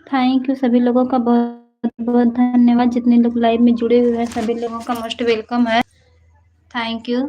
Thank you सभी लोगों का बहुत-बहुत धन्यवाद जितने लोग लाइव में जुड़े हुए हैं सभी लोगों का मोस्ट वेलकम है। Thank you.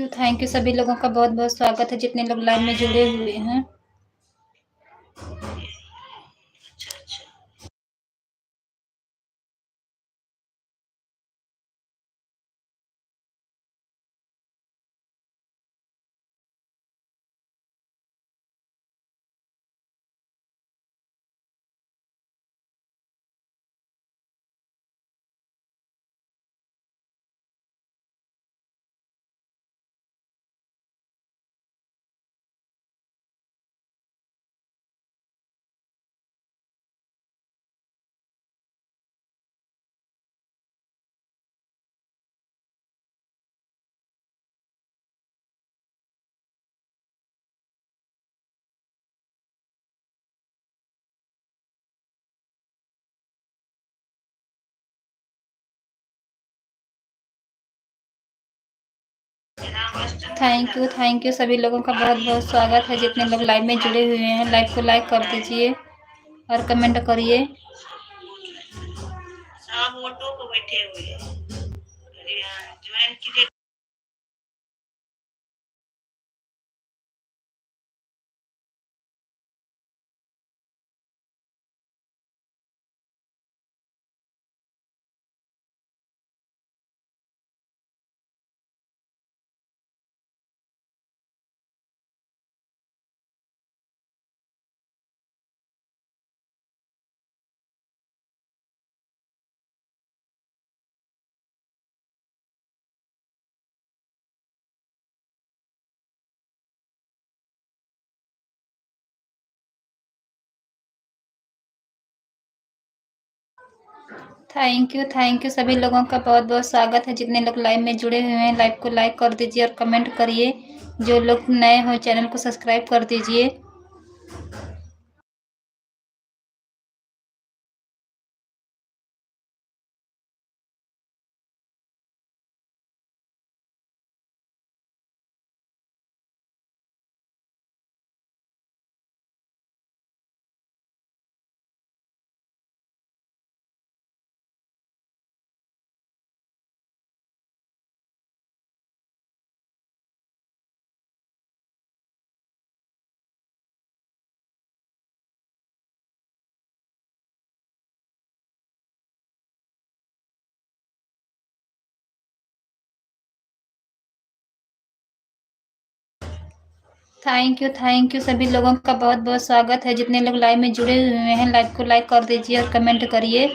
थैंक यू सभी लोगों का बहुत-बहुत स्वागत है जितने लोग लाइव में जुड़े हुए हैं। थैंक यू सभी लोगों का बहुत-बहुत स्वागत है जितने लोग लाइव में जुड़े हुए हैं। लाइव को लाइक कर दीजिए और कमेंट करिए। सब ऑटो को बैठे हुए हैं। ज्वाइन कीजिए। थैंक यू सभी लोगों का बहुत-बहुत स्वागत है जितने लोग लाइव में जुड़े हुए हैं। लाइव को लाइक कर दीजिए और कमेंट करिए। जो लोग नए हो चैनल को सब्सक्राइब कर दीजिए। थैंक यू सभी लोगों का बहुत-बहुत स्वागत है जितने लोग लाइव में जुड़े हुए हैं। लाइव को लाइक कर दीजिए और कमेंट करिए।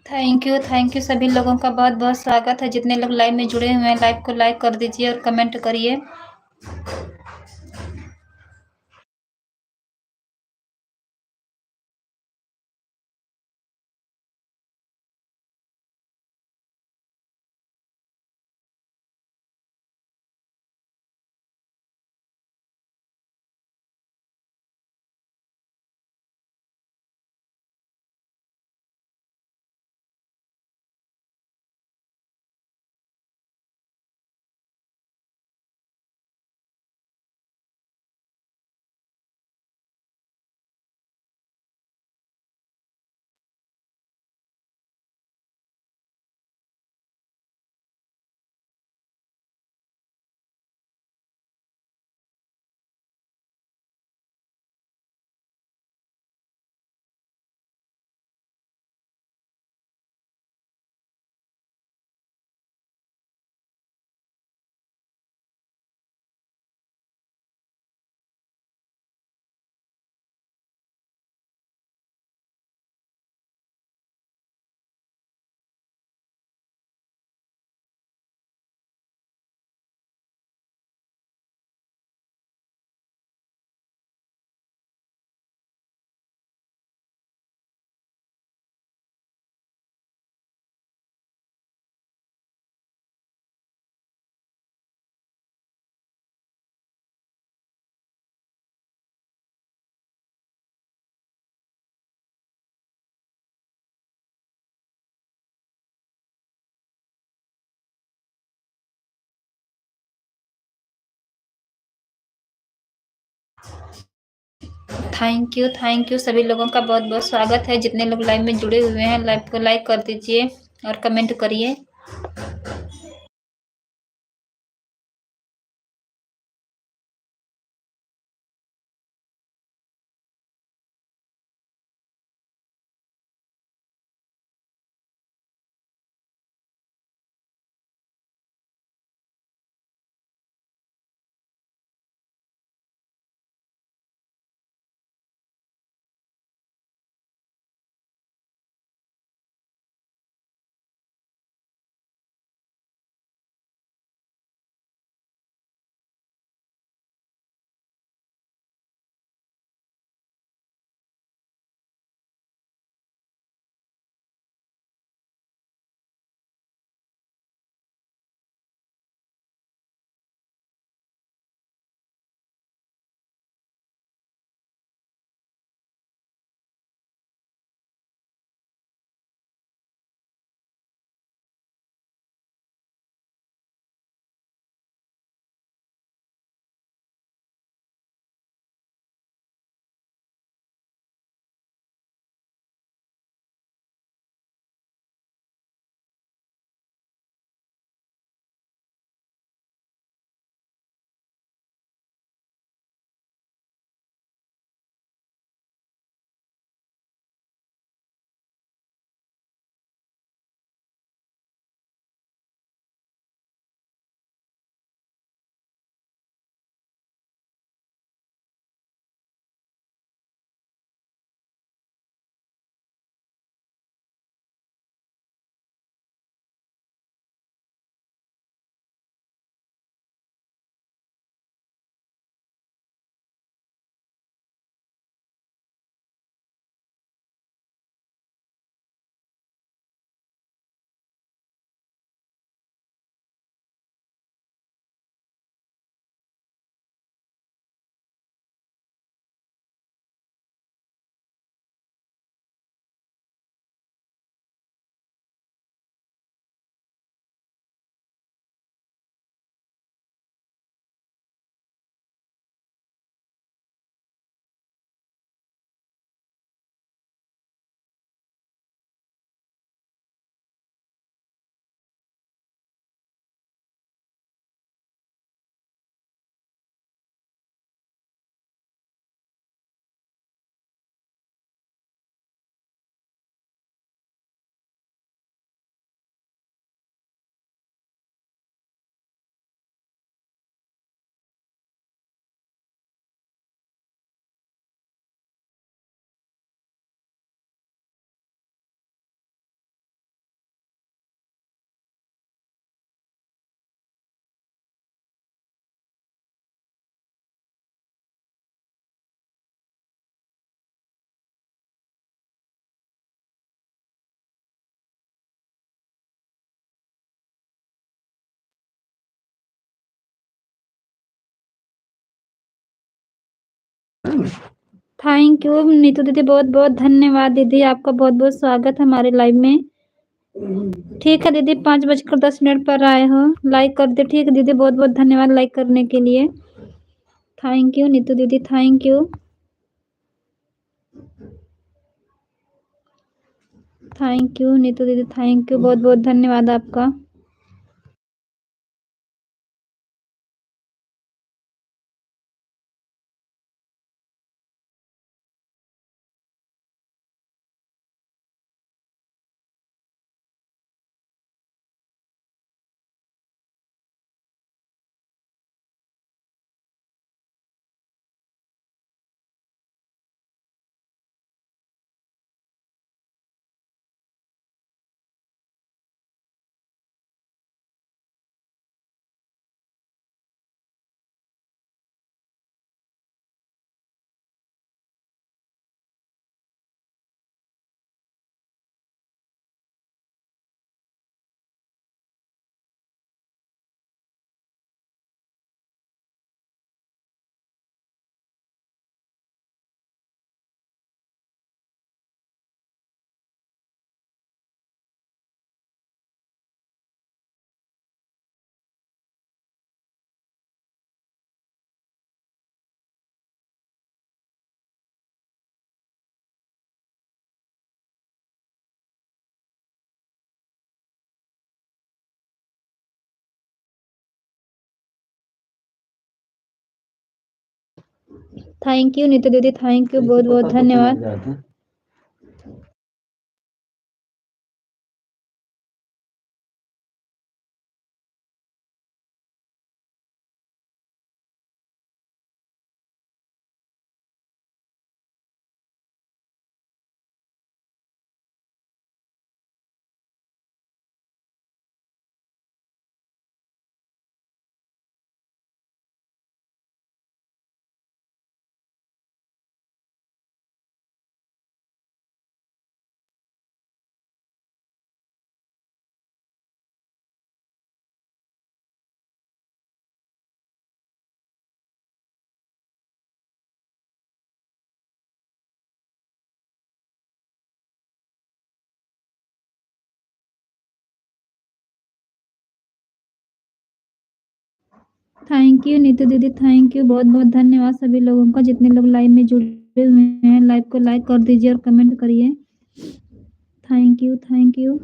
थैंक यू सभी लोगों का बहुत बहुत स्वागत है। जितने लोग लाइव में जुड़े हुए हैं, लाइव को लाइक कर दीजिए और कमेंट करिए। थैंक यू सभी लोगों का बहुत बहुत स्वागत है। जितने लोग लाइव में जुड़े हुए हैं, लाइव को लाइक कर दीजिए और कमेंट करिए। थैंक यू नीतू दीदी, बहुत बहुत धन्यवाद दीदी, आपका बहुत बहुत स्वागत है हमारे लाइव में। ठीक है दीदी, 5:10 पर आए हो, लाइक कर दे। ठीक है दीदी, बहुत बहुत धन्यवाद लाइक करने के लिए। थैंक यू नीतू दीदी, thank you. Thank you Neetu दीदी, थैंक यू, बहुत बहुत धन्यवाद आपका। थैंक यू नीतू दीदी, थैंक यू, बहुत बहुत धन्यवाद। थैंक यू नीतू दीदी, थैंक यू, बहुत बहुत धन्यवाद सभी लोगों का, जितने लोग लाइव में जुड़े हुए हैं। लाइव को लाइक कर दीजिए और कमेंट करिए। Thank you, thank you.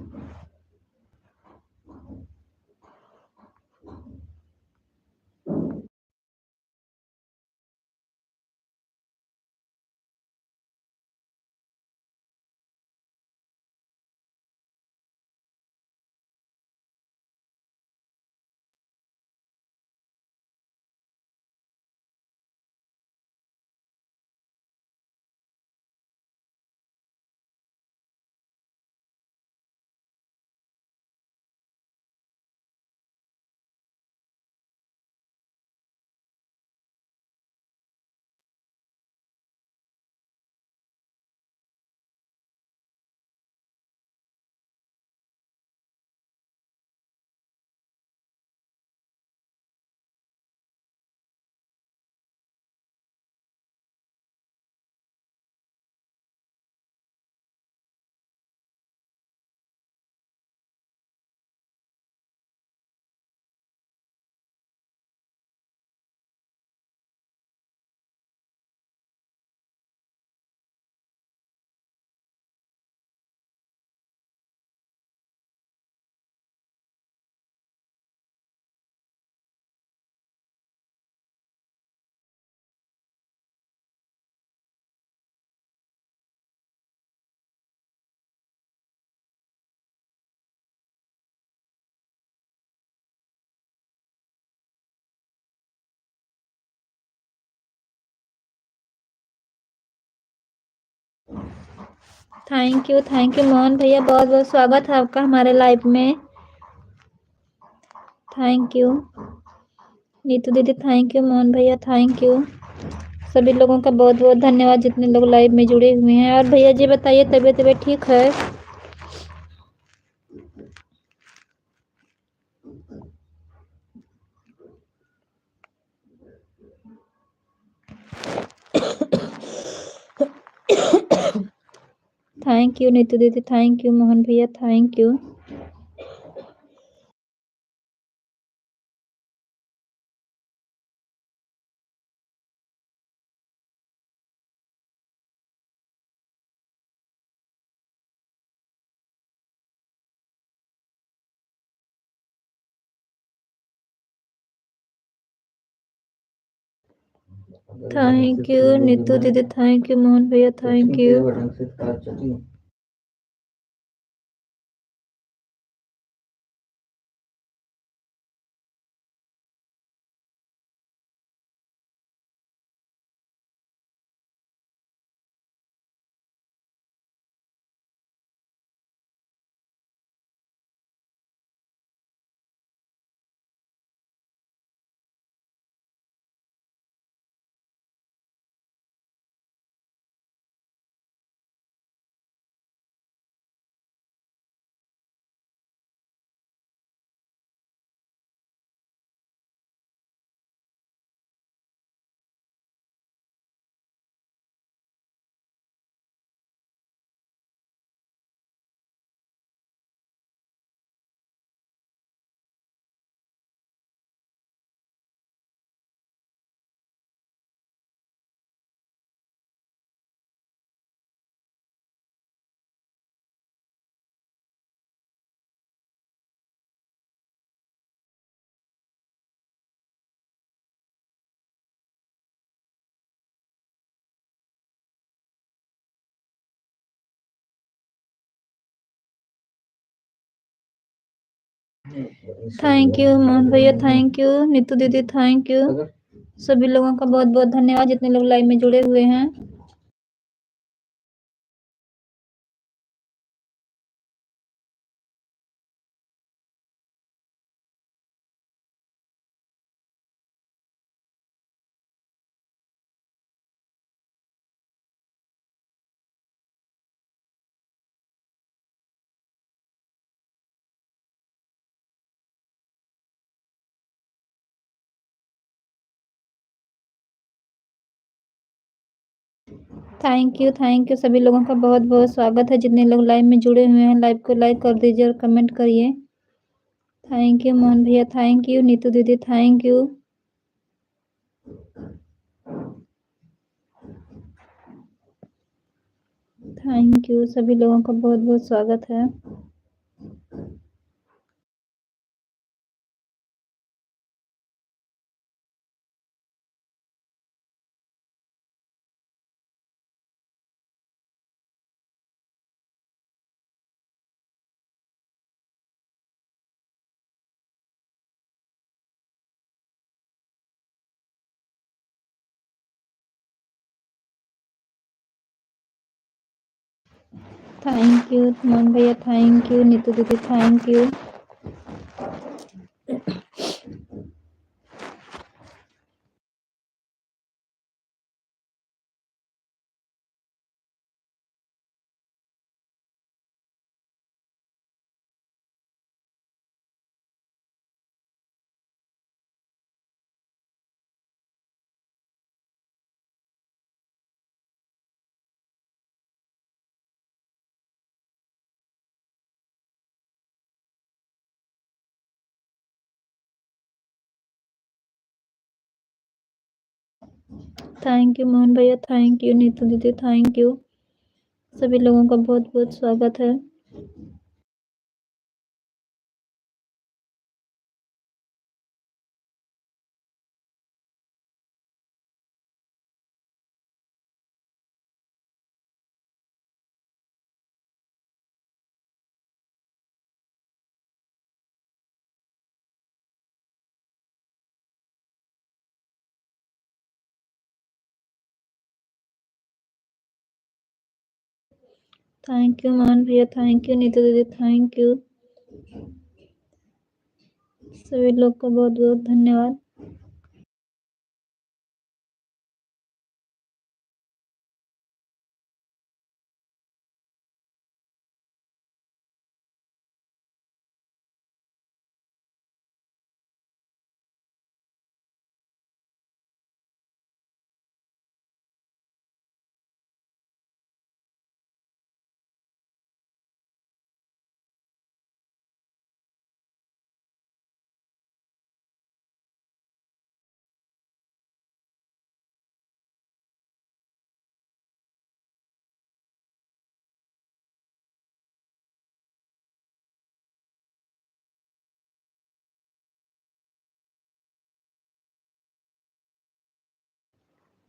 Thank you Mohan भैया, बहुत बहुत स्वागत है आपका हमारे लाइव में। थैंक यू नीतू दीदी, थैंक यू मोहन भैया, थैंक यू। सभी लोगों का बहुत बहुत धन्यवाद, जितने लोग लाइव में जुड़े हुए हैं। और भैया जी बताइए, तबीयत ठीक है? थैंक यू नीतू दीदी, थैंक यू मोहन भैया, thank you. Thank you Neetu दीदी, थैंक यू मोहन भैया, thank you. Thank you Mohan भैया, थैंक यू नीतू दीदी, थैंक यू। सभी लोगों का बहुत बहुत धन्यवाद जितने लोग लाइव में जुड़े हुए हैं। थैंक यू सभी लोगों का बहुत बहुत स्वागत है। जितने लोग लाइव में जुड़े हुए हैं, लाइव को लाइक कर दीजिए और कमेंट करिए। थैंक यू मोहन भैया, थैंक यू नीतू दीदी, थैंक यू। थैंक यू सभी लोगों का बहुत बहुत स्वागत है। थैंक यू मोहन भैया, थैंक यू नीतू दीदी, thank you. Thank you Mohan भैया, थैंक यू नीतू दीदी, थैंक यू। सभी लोगों का बहुत बहुत स्वागत है। थैंक यू मोहन भैया, थैंक यू नीतू दीदी, थैंक यू। सभी लोग का बहुत बहुत धन्यवाद।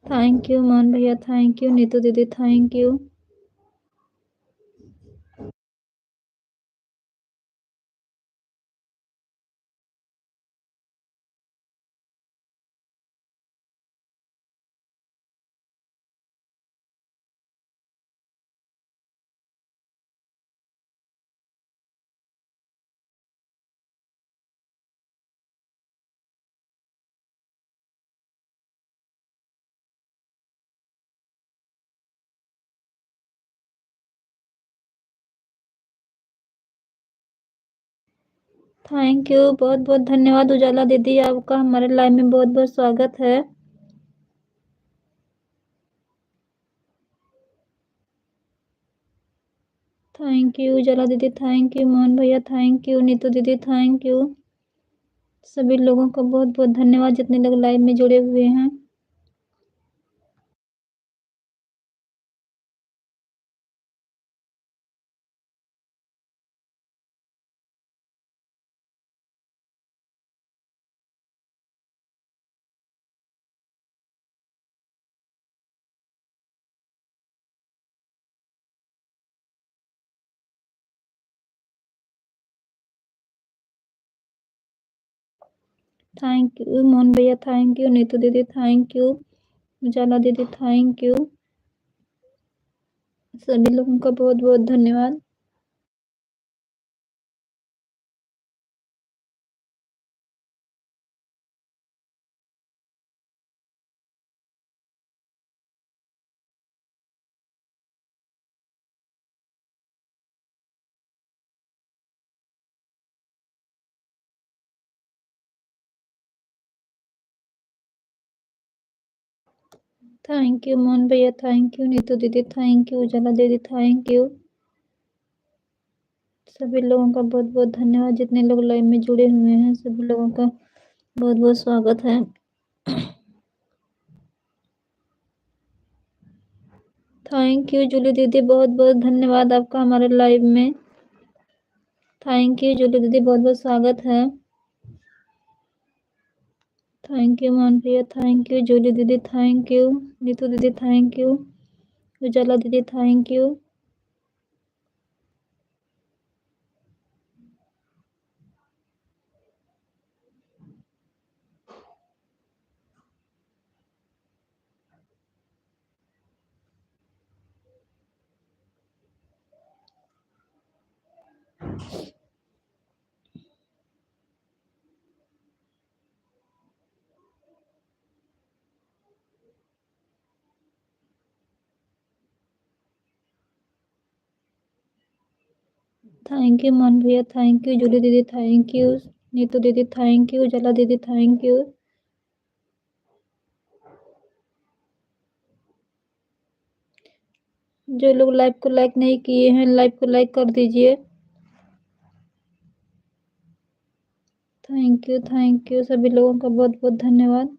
थैंक यू मोहन भैया, थैंक यू नीतू दीदी, थैंक यू। थैंक यू, बहुत बहुत धन्यवाद उजाला दीदी, आपका हमारे लाइव में बहुत बहुत स्वागत है। थैंक यू उजाला दीदी, थैंक यू मोहन भैया, थैंक यू नीतू दीदी, थैंक यू। सभी लोगों का बहुत बहुत धन्यवाद जितने लोग लाइव में जुड़े हुए हैं। थैंक यू मोहन भैया, थैंक यू नीतू दीदी, थैंक यू उजाला दीदी, थैंक यू। सभी लोगों का बहुत बहुत धन्यवाद। थैंक यू मोहन भैया, थैंक यू नीतू दीदी, थैंक यू उजाला दीदी, थैंक यू। सभी लोगों का बहुत बहुत धन्यवाद जितने लोग लाइव में जुड़े हुए हैं, सभी लोगों का बहुत बहुत स्वागत है। थैंक यू जूली दीदी, बहुत बहुत धन्यवाद आपका हमारे लाइव में। थैंक यू जूली दीदी, बहुत बहुत स्वागत है। थैंक यू मोहन भैया, थैंक यू जूली दीदी, थैंक यू नीतू दीदी, थैंक यू उजाला दीदी, thank you. Thank you Mohan भैया, थैंक यू जूली दीदी, थैंक यू नीतू दीदी, थैंक यू उजाला दीदी, थैंक यू। जो लोग लाइव को लाइक नहीं किए हैं, लाइव को लाइक कर दीजिए। थैंक यू सभी लोगों का बहुत बहुत धन्यवाद।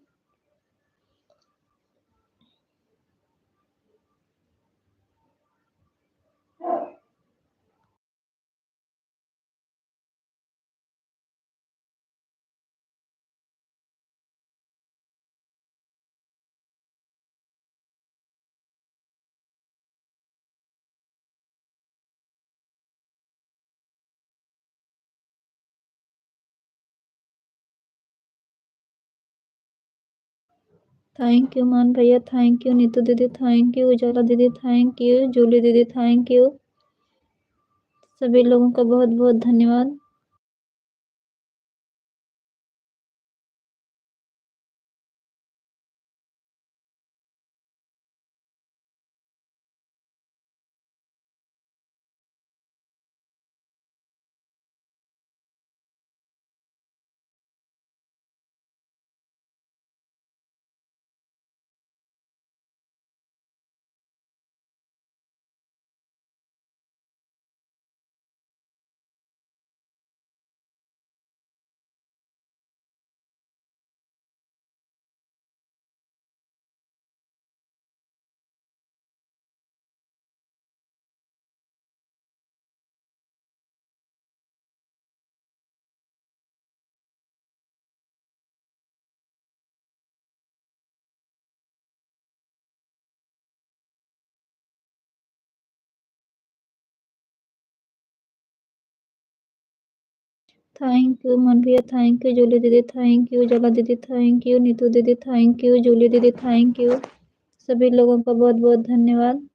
थैंक यू मोहन भैया, थैंक यू नीतू दीदी, थैंक यू उजाला दीदी, थैंक यू जूली दीदी, थैंक यू। सभी लोगों का बहुत बहुत धन्यवाद। थैंक यू मन भैया, थैंक यू जूली दीदी, थैंक यू जला दीदी, थैंक यू नीतू दीदी, थैंक यू जूली दीदी, थैंक यू सभी लोगों का बहुत बहुत धन्यवाद।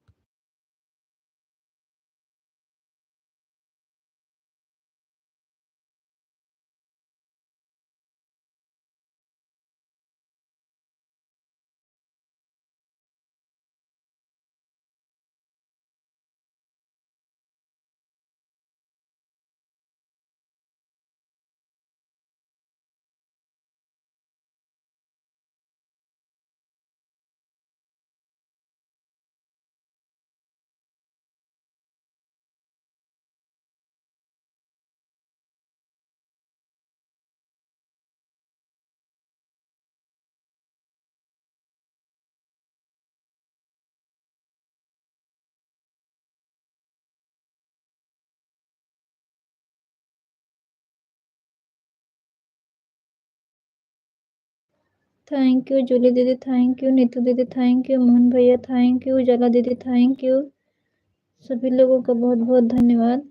थैंक यू जूली दीदी, थैंक यू नीतू दीदी, थैंक यू मोहन भैया, थैंक यू जला दीदी, थैंक यू सभी लोगों का बहुत बहुत धन्यवाद।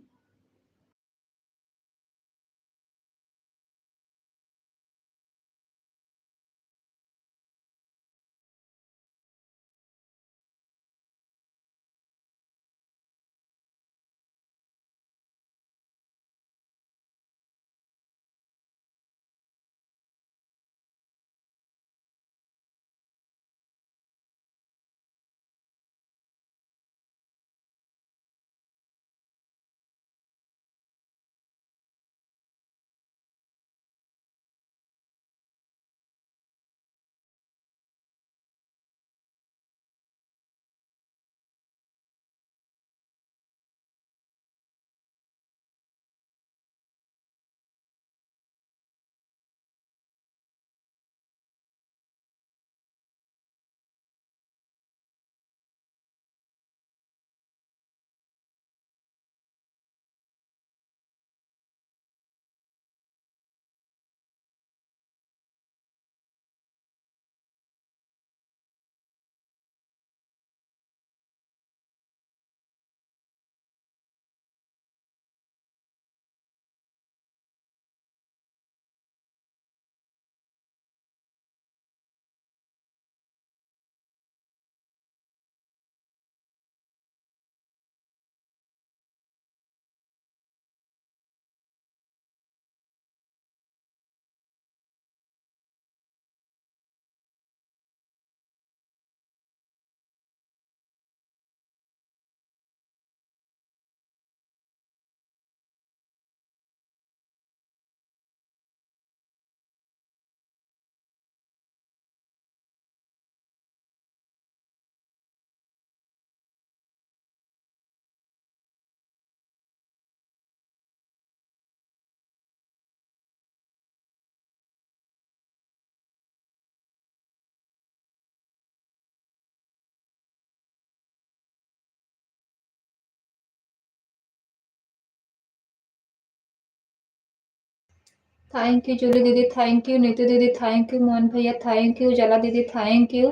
थैंक यू जूली दीदी, थैंक यू नीतू दीदी, थैंक यू मोहन भैया, थैंक यू जला दीदी, थैंक यू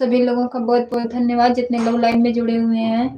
सभी लोगों का बहुत बहुत धन्यवाद जितने लोग लाइन में जुड़े हुए हैं।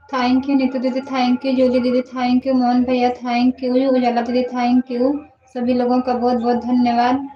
थैंक यू नीतू दीदी, थैंक यू जूली दीदी, थैंक यू मोहन भैया, थैंक यू उजाला दीदी, थैंक यू सभी लोगों का बहुत बहुत धन्यवाद।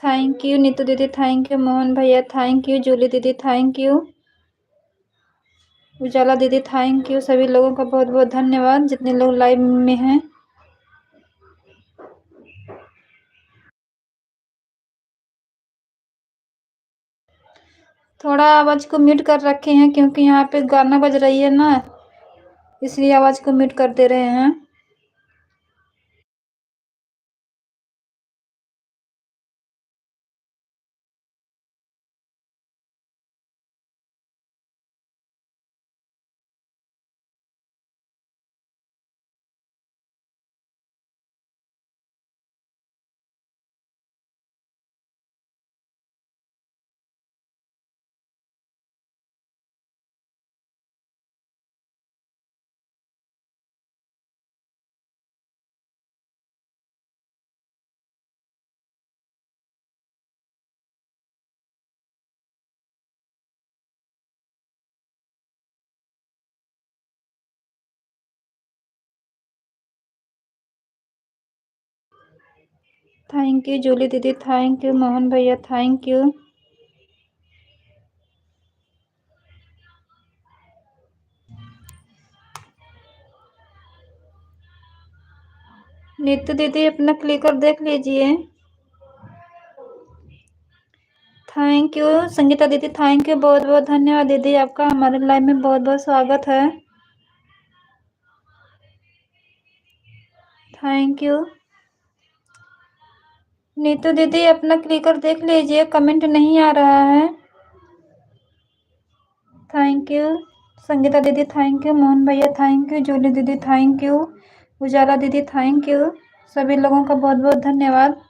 थैंक यू नीतू दीदी, थैंक यू मोहन भैया, थैंक यू जूली दीदी, थैंक यू उजाला दीदी, थैंक यू सभी लोगों का बहुत बहुत धन्यवाद जितने लोग लाइव में हैं। थोड़ा आवाज को म्यूट कर रखे हैं क्योंकि यहाँ पे गाना बज रही है ना, इसलिए आवाज को म्यूट कर दे रहे हैं। थैंक यू जूली दीदी, थैंक यू मोहन भैया, थैंक यू। नीतू दीदी अपना क्लिकर देख लीजिए। थैंक यू संगीता दीदी, थैंक यू बहुत बहुत धन्यवाद दीदी, आपका हमारे लाइव में बहुत बहुत स्वागत है। थैंक यू नीतू दीदी अपना क्लिकर देख लीजिए, कमेंट नहीं आ रहा है। थैंक यू संगीता दीदी, थैंक यू मोहन भैया, थैंक यू जूली दीदी, थैंक यू उजाला दीदी, थैंक यू सभी लोगों का बहुत बहुत धन्यवाद।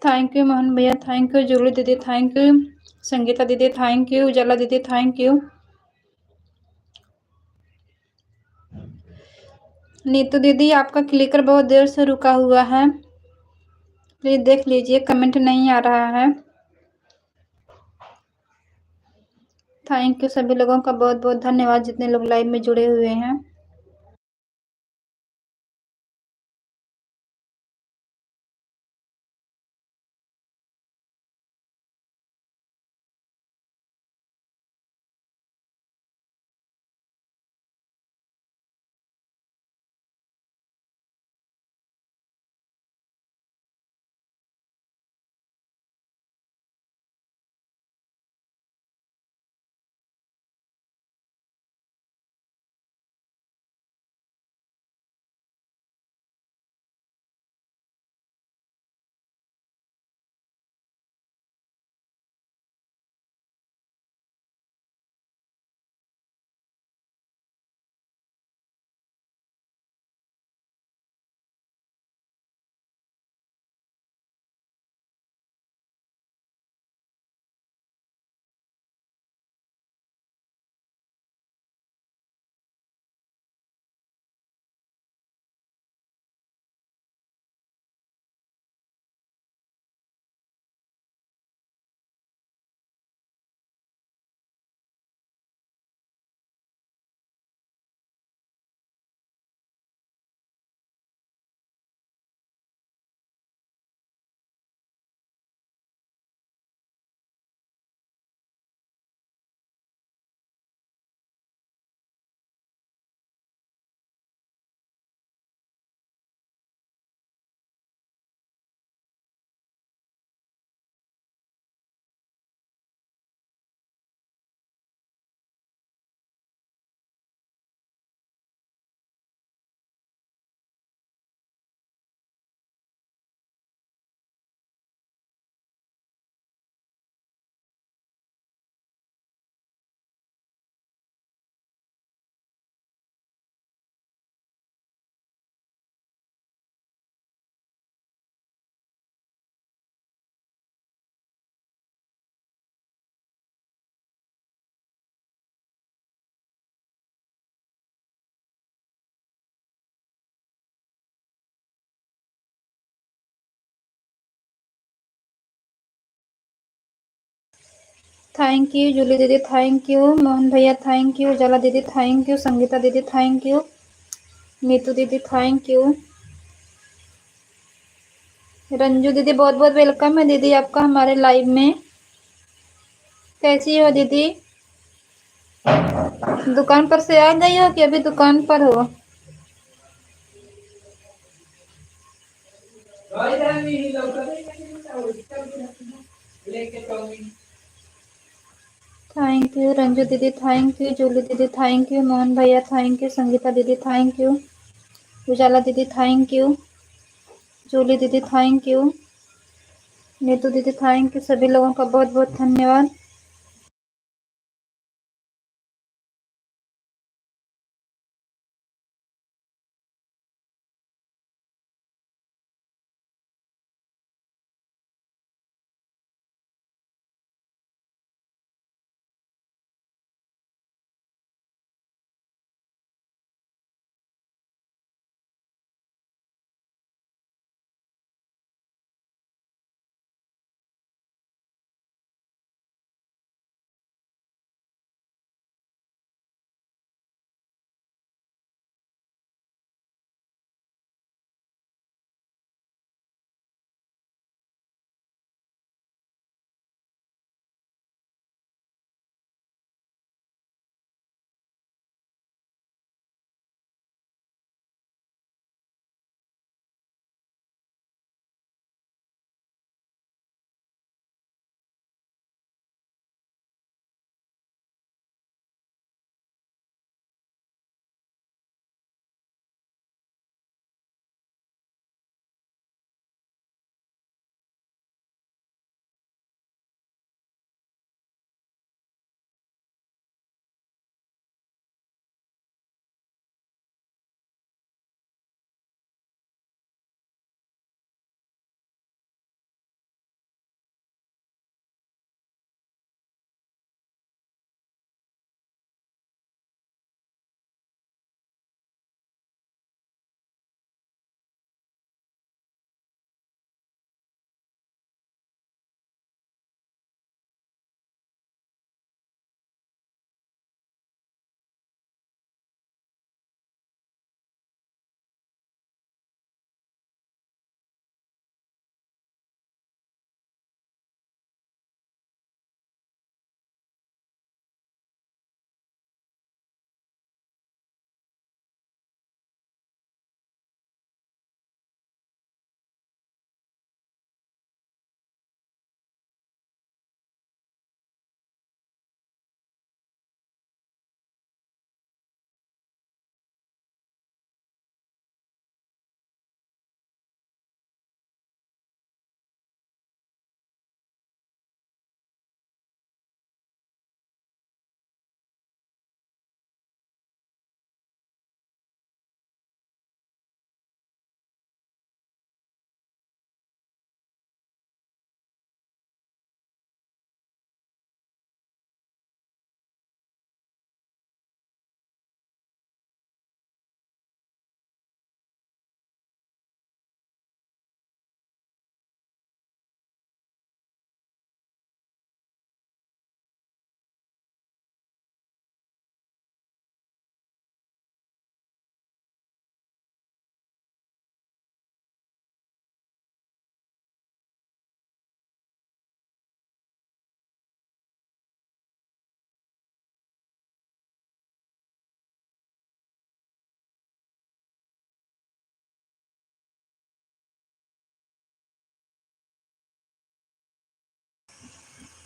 थैंक यू मोहन भैया, थैंक यू जूली दीदी, थैंक यू संगीता दीदी, थैंक यू उजाला दीदी, थैंक यू नीतू दीदी। आपका क्लिकर बहुत देर से रुका हुआ है, प्लीज देख लीजिए, कमेंट नहीं आ रहा है। थैंक यू सभी लोगों का बहुत बहुत धन्यवाद जितने लोग लाइव में जुड़े हुए हैं। थैंक यू जूली दीदी, थैंक यू मोहन भैया, थैंक यू उजाला दीदी, थैंक यू संगीता दीदी, थैंक यू नीतू दीदी, थैंक यू रंजू दीदी, बहुत बहुत वेलकम है दीदी आपका हमारे लाइव में। कैसी हो दीदी? दुकान पर से आ गई हो कि अभी दुकान पर हो? थैंक यू रंजू दीदी, थैंक यू जूली दीदी, थैंक यू मोहन भैया, थैंक यू संगीता दीदी, थैंक यू उजाला दीदी, थैंक यू जूली दीदी, थैंक यू नीतू दीदी, थैंक यू सभी लोगों का बहुत बहुत धन्यवाद।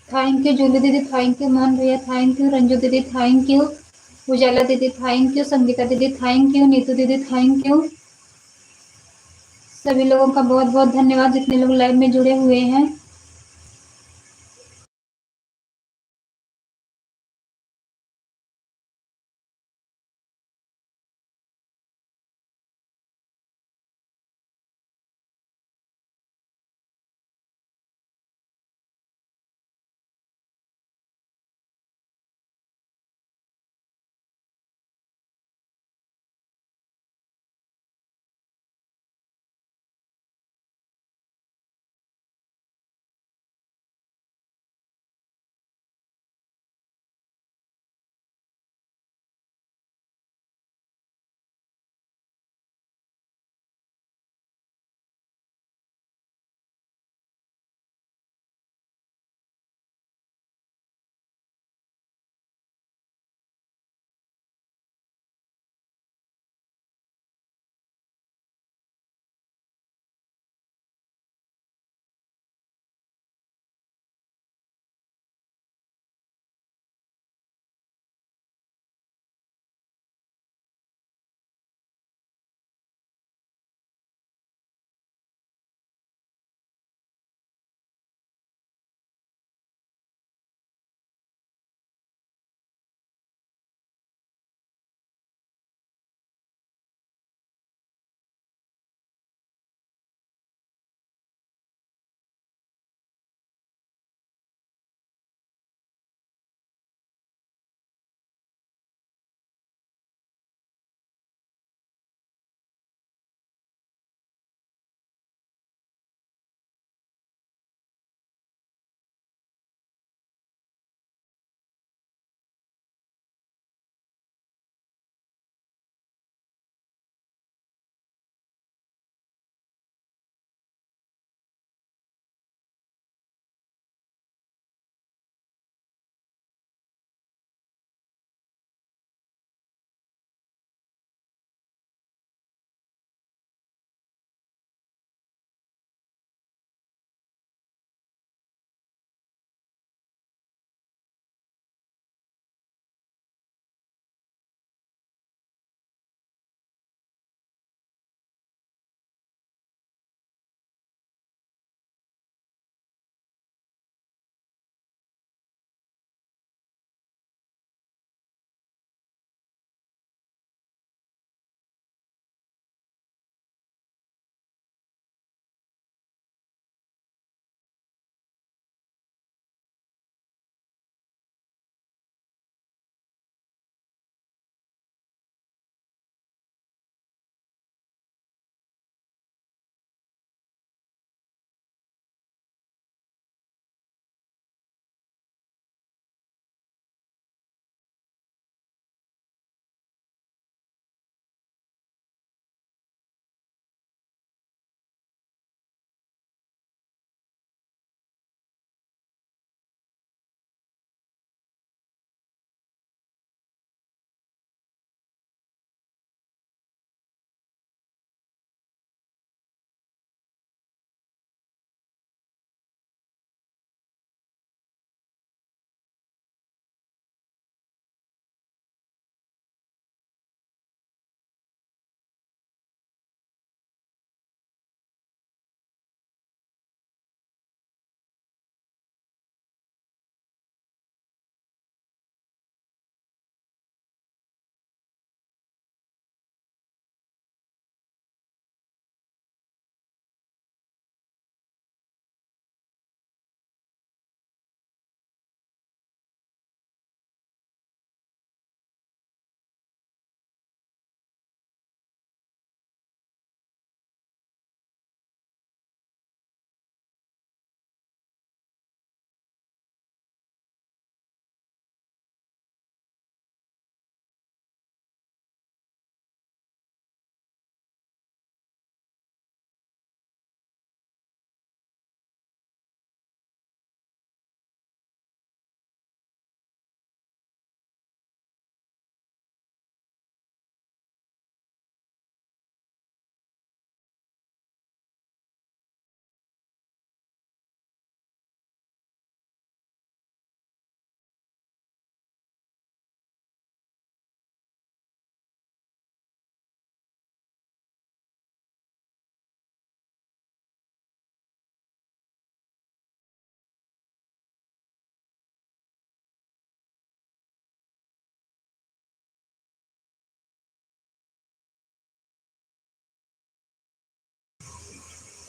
थैंक यू जूली दीदी, थैंक यू मोहन भैया, थैंक यू रंजू दीदी, थैंक यू उजाला दीदी, थैंक यू संगीता दीदी, थैंक यू नीतू दीदी, थैंक यू सभी लोगों का बहुत बहुत धन्यवाद जितने लोग लाइव में जुड़े हुए हैं।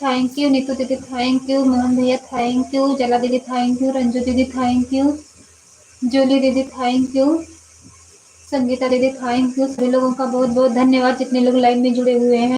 थैंक यू नीतू दीदी, थैंक यू मोहन भैया, थैंक यू जला दीदी, थैंक यू रंजू दीदी, थैंक यू जूली दीदी, थैंक यू संगीता दीदी, थैंक यू। सभी लोगों का बहुत बहुत धन्यवाद जितने लोग लाइव में जुड़े हुए हैं।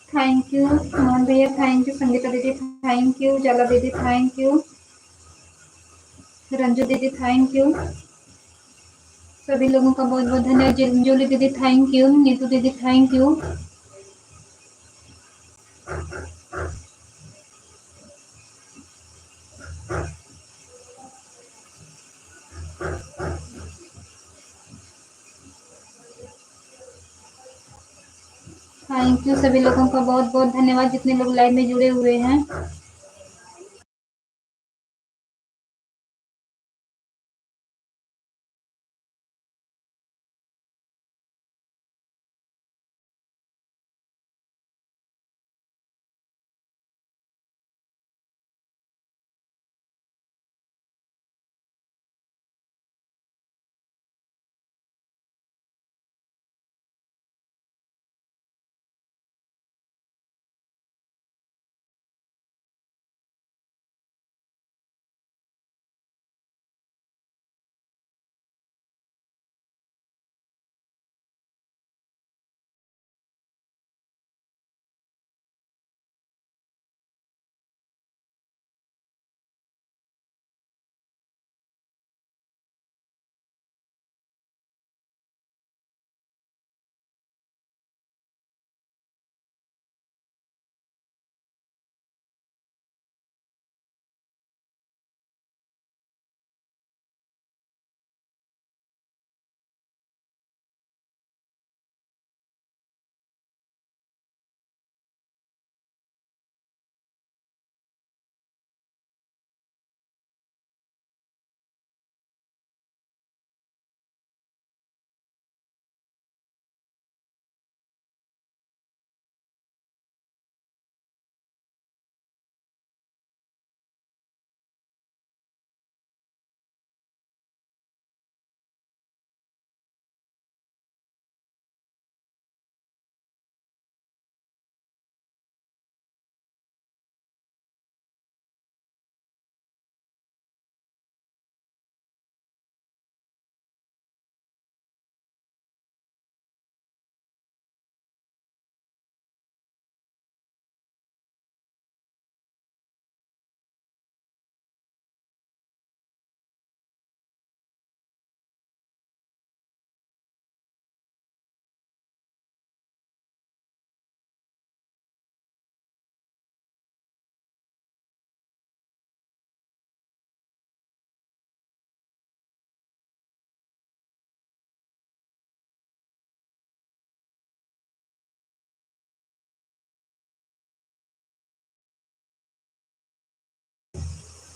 थैंक यू मोहन भैया, थैंक यू संगीता दीदी, थैंक यू जला दीदी, थैंक यू रंजू दीदी, थैंक यू सभी लोगों का बहुत बहुत धन्यवाद। जूली दीदी, थैंक यू नीतू दीदी, थैंक यू। थैंक यू सभी लोगों का बहुत बहुत धन्यवाद जितने लोग लाइव में जुड़े हुए हैं।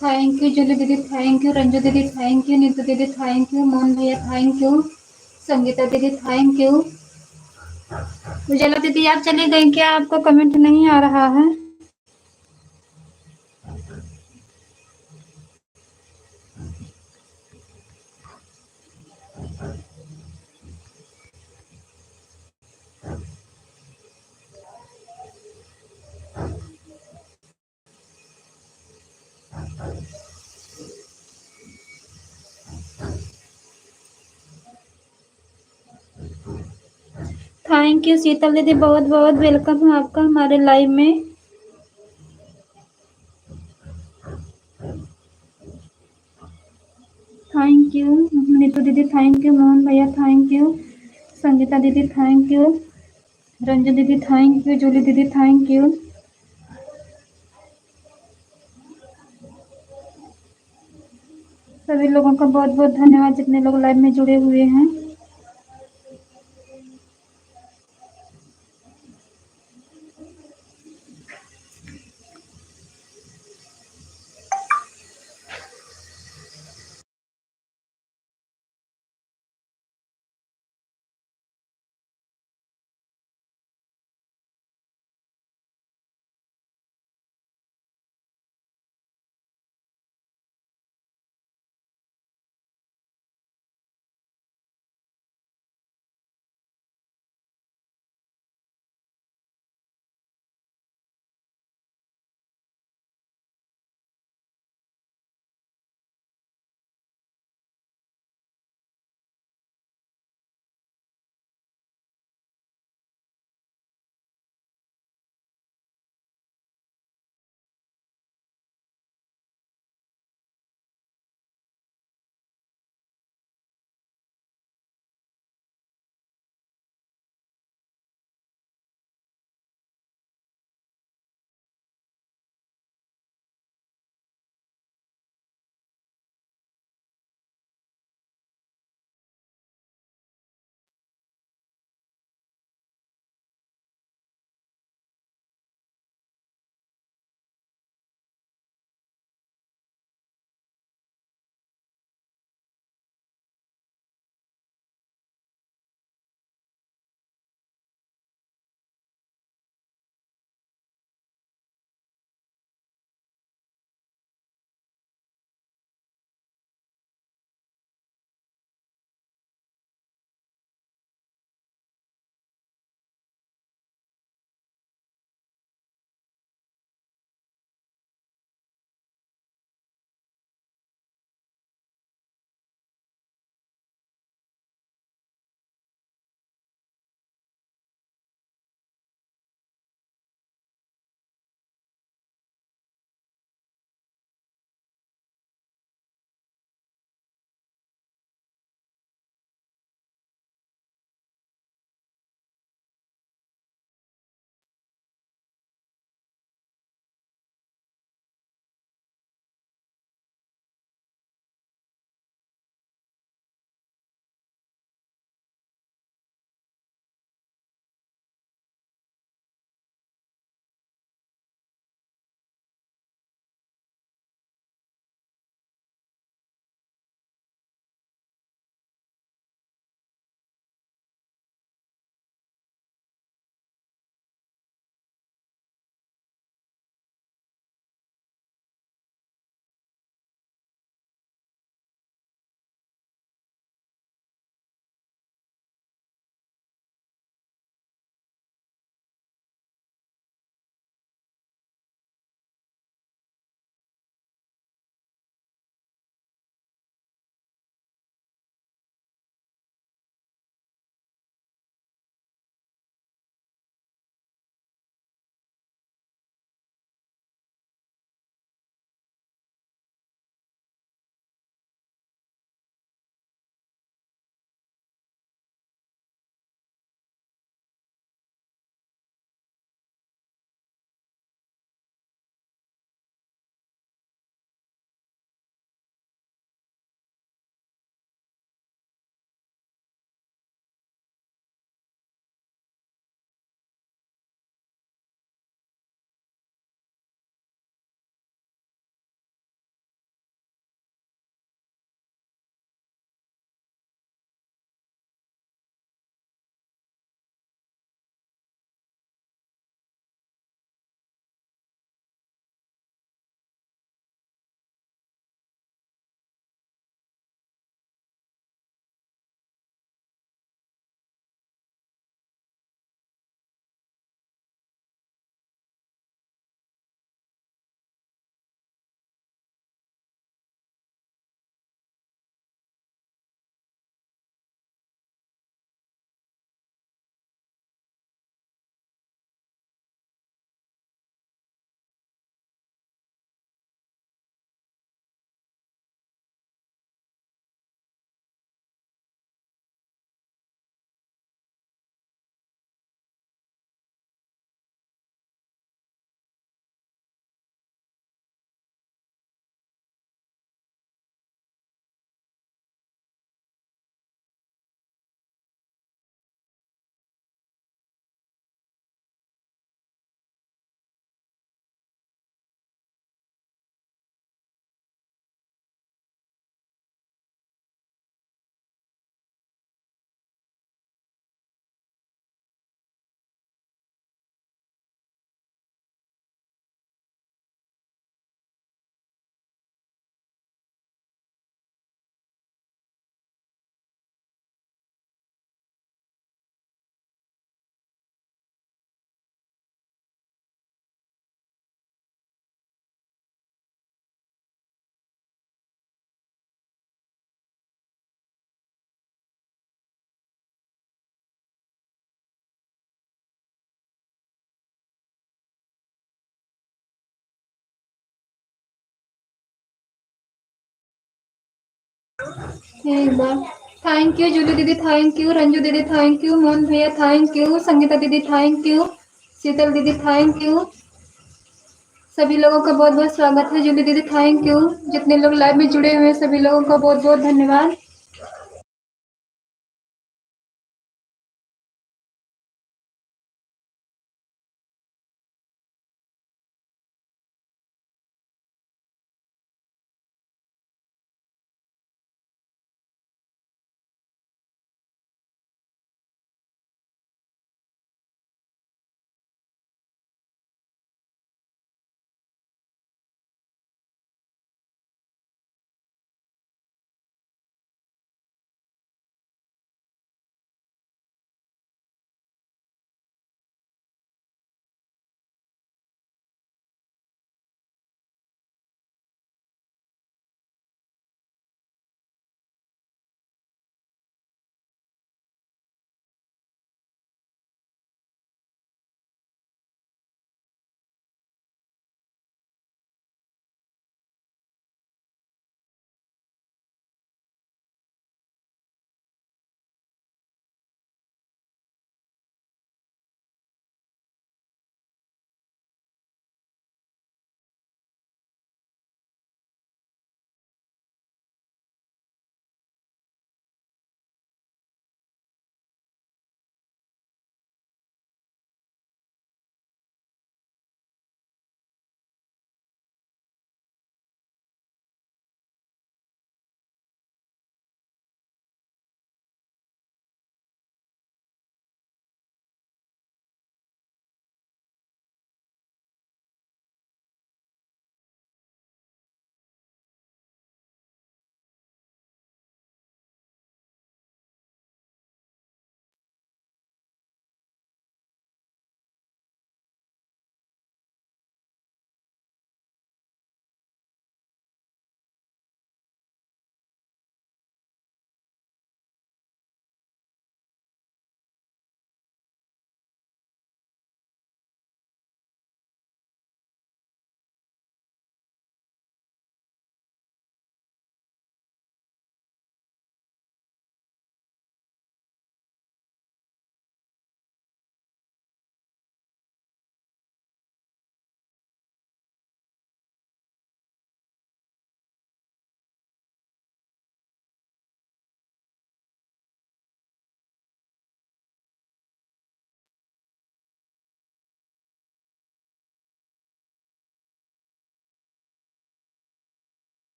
थैंक यू जूली दीदी, थैंक यू रंजू दीदी, थैंक यू नीतू दीदी, थैंक यू मोहन भैया, थैंक यू संगीता दीदी थैंक यू। उजाला दीदी आप चली गई क्या? आपको कमेंट नहीं आ रहा है? थैंक यू शीतल दीदी, बहुत बहुत वेलकम है आपका हमारे लाइव में। थैंक यू नीतू दीदी, थैंक यू मोहन भैया, थैंक यू संगीता दीदी, थैंक यू रंजू दीदी, थैंक यू जूली दीदी, थैंक यू। सभी लोगों का बहुत बहुत धन्यवाद जितने लोग लाइव में जुड़े हुए हैं। एक बार थैंक यू जूली दीदी, थैंक यू रंजू दीदी, थैंक यू मोहन भैया, थैंक यू संगीता दीदी, थैंक यू शीतल दीदी, थैंक यू। सभी लोगों का बहुत बहुत स्वागत है। जूली दीदी थैंक यू। जितने लोग लाइव में जुड़े हुए हैं सभी लोगों का बहुत बहुत धन्यवाद।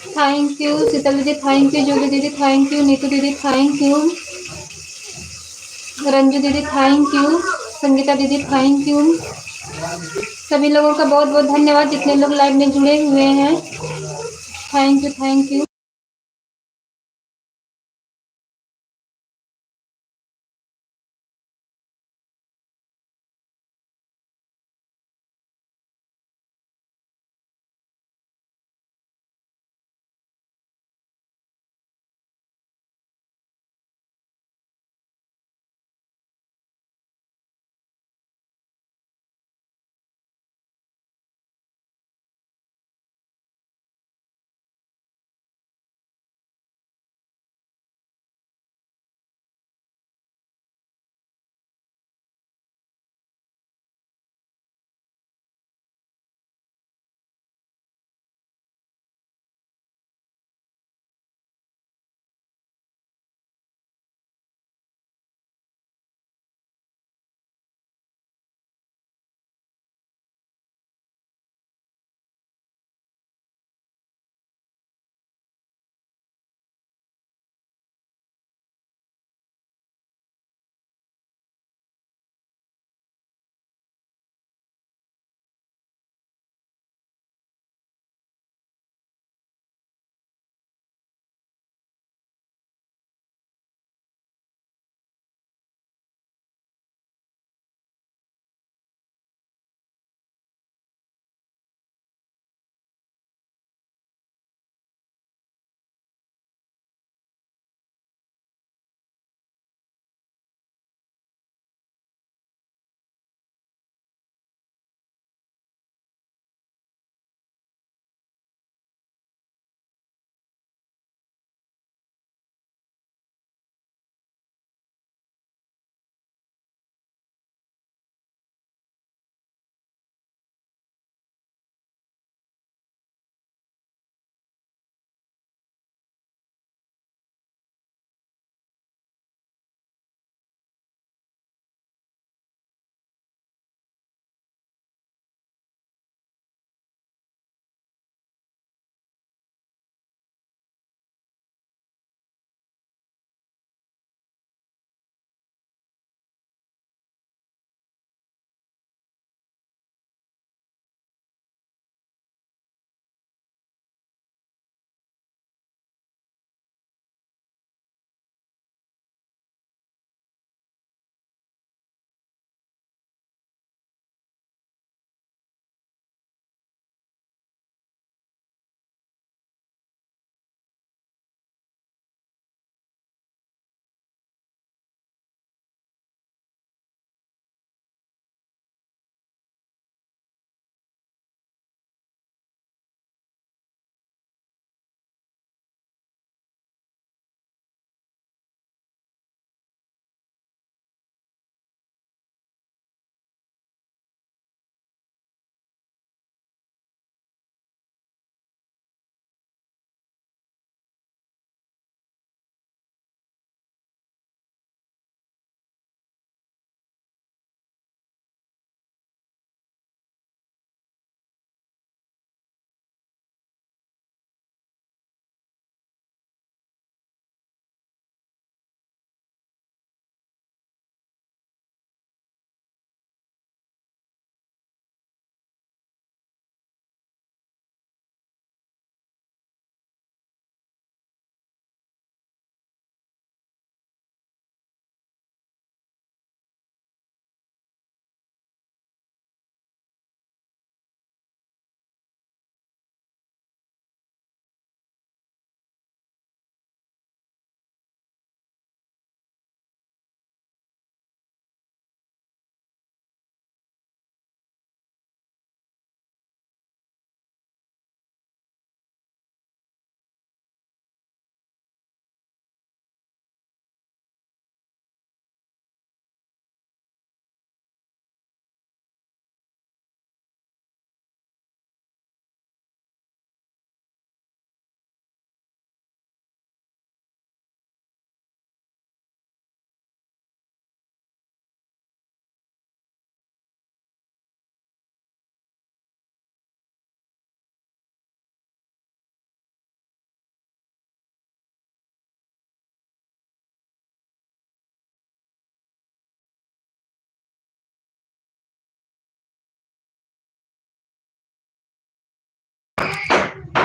थैंक यू शीतल दीदी, थैंक यू जूली दीदी, थैंक यू नीतू दीदी, थैंक यू रंजू दीदी, थैंक यू संगीता दीदी, थैंक यू। सभी लोगों का बहुत बहुत धन्यवाद जितने लोग लाइव में जुड़े हुए हैं। Thank you, thank you.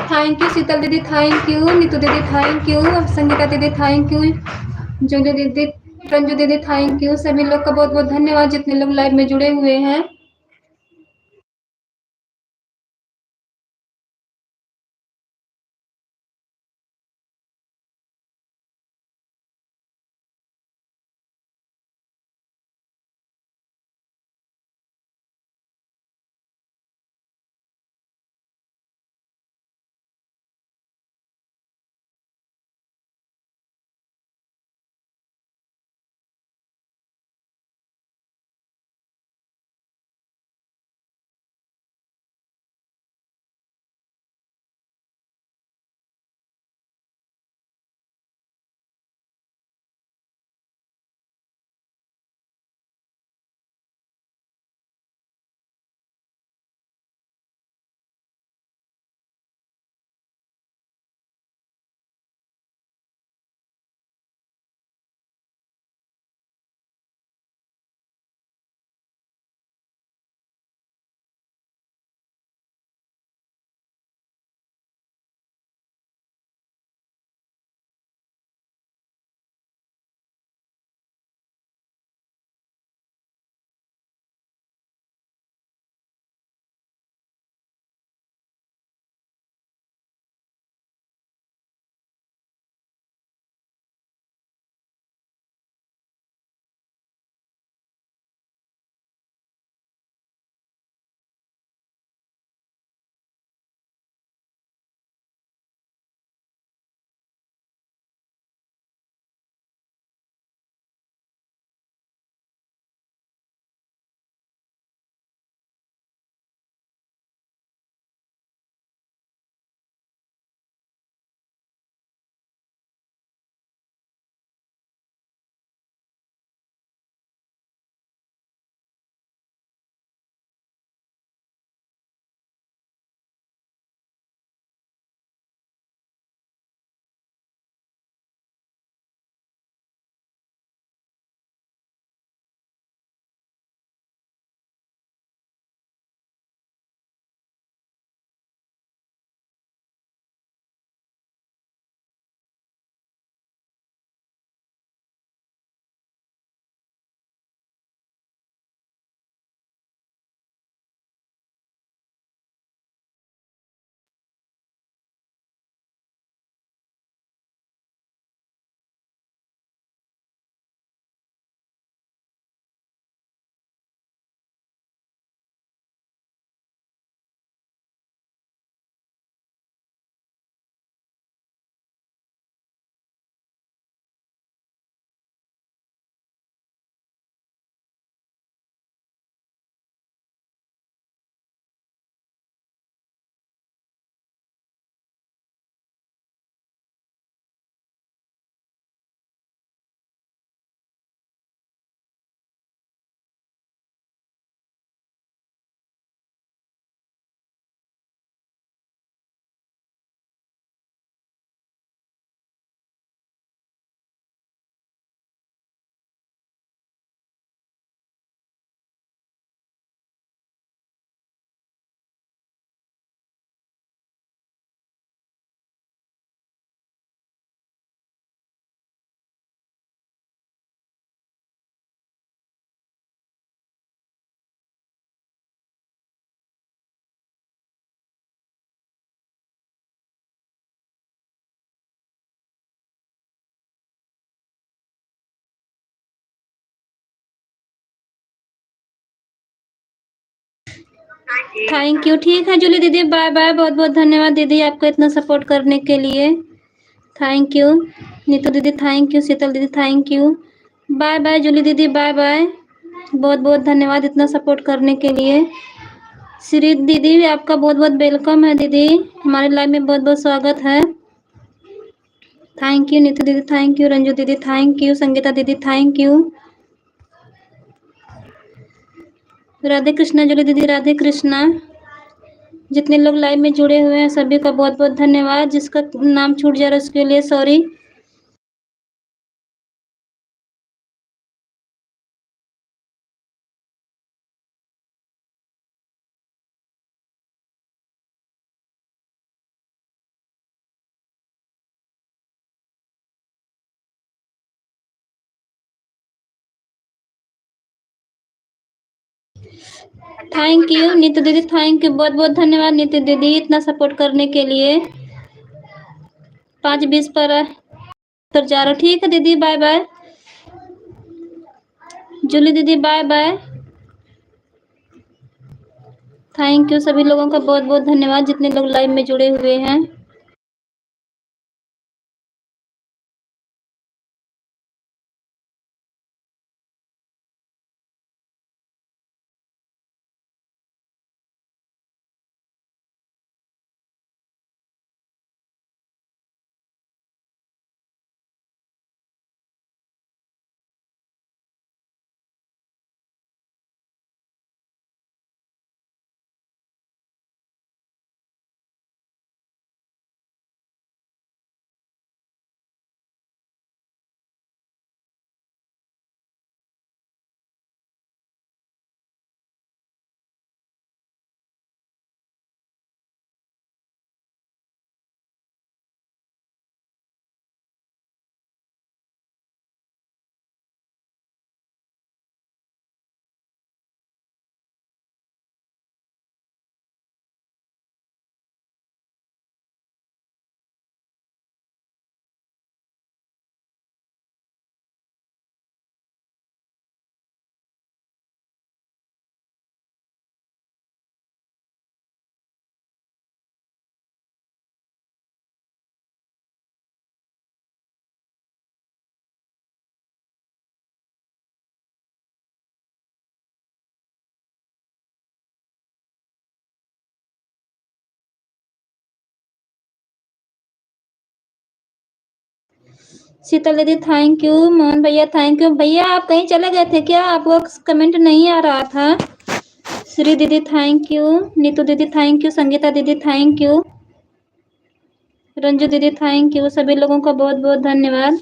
Thank you Sheetal दीदी, थैंक यू नीतू दीदी, थैंक यू संगीता दीदी, थैंक यू जूली दीदी, रंजू दीदी, थैंक यू। सभी लोग का बहुत बहुत धन्यवाद जितने लोग लाइव में जुड़े हुए हैं। Thank you. ठीक है जूली दीदी, बाय बाय। बहुत बहुत धन्यवाद दीदी आपको इतना सपोर्ट करने के लिए। थैंक यू नीतू दीदी, थैंक यू शीतल दीदी, thank you. Bye bye Julie दीदी, बाय बाय। बहुत बहुत धन्यवाद इतना सपोर्ट करने के लिए। श्री दीदी आपका बहुत बहुत वेलकम है दीदी, हमारे लाइव में बहुत बहुत स्वागत है। थैंक यू नीतू दीदी, थैंक यू रंजू दीदी, थैंक यू संगीता दीदी, थैंक यू। राधे कृष्णा जूली दीदी, राधे कृष्णा। जितने लोग लाइव में जुड़े हुए हैं सभी का बहुत बहुत धन्यवाद। जिसका नाम छूट जा रहा है उसके लिए सॉरी। थैंक यू नीतू दीदी, थैंक यू, बहुत बहुत धन्यवाद नीतू दीदी इतना सपोर्ट करने के लिए। 5:20 पर जा रहा हूँ। ठीक है दीदी, बाय बाय। जूली दीदी बाय बाय। थैंक यू सभी लोगों का बहुत बहुत धन्यवाद जितने लोग लाइव में जुड़े हुए हैं। शीतल दीदी थैंक यू। मोहन भैया थैंक यू। भैया आप कहीं चले गए थे क्या? आपको कमेंट नहीं आ रहा था। श्री दीदी थैंक यू। नीतू दीदी थैंक यू। संगीता दीदी थैंक यू। रंजू दीदी थैंक यू। सभी लोगों का बहुत बहुत धन्यवाद।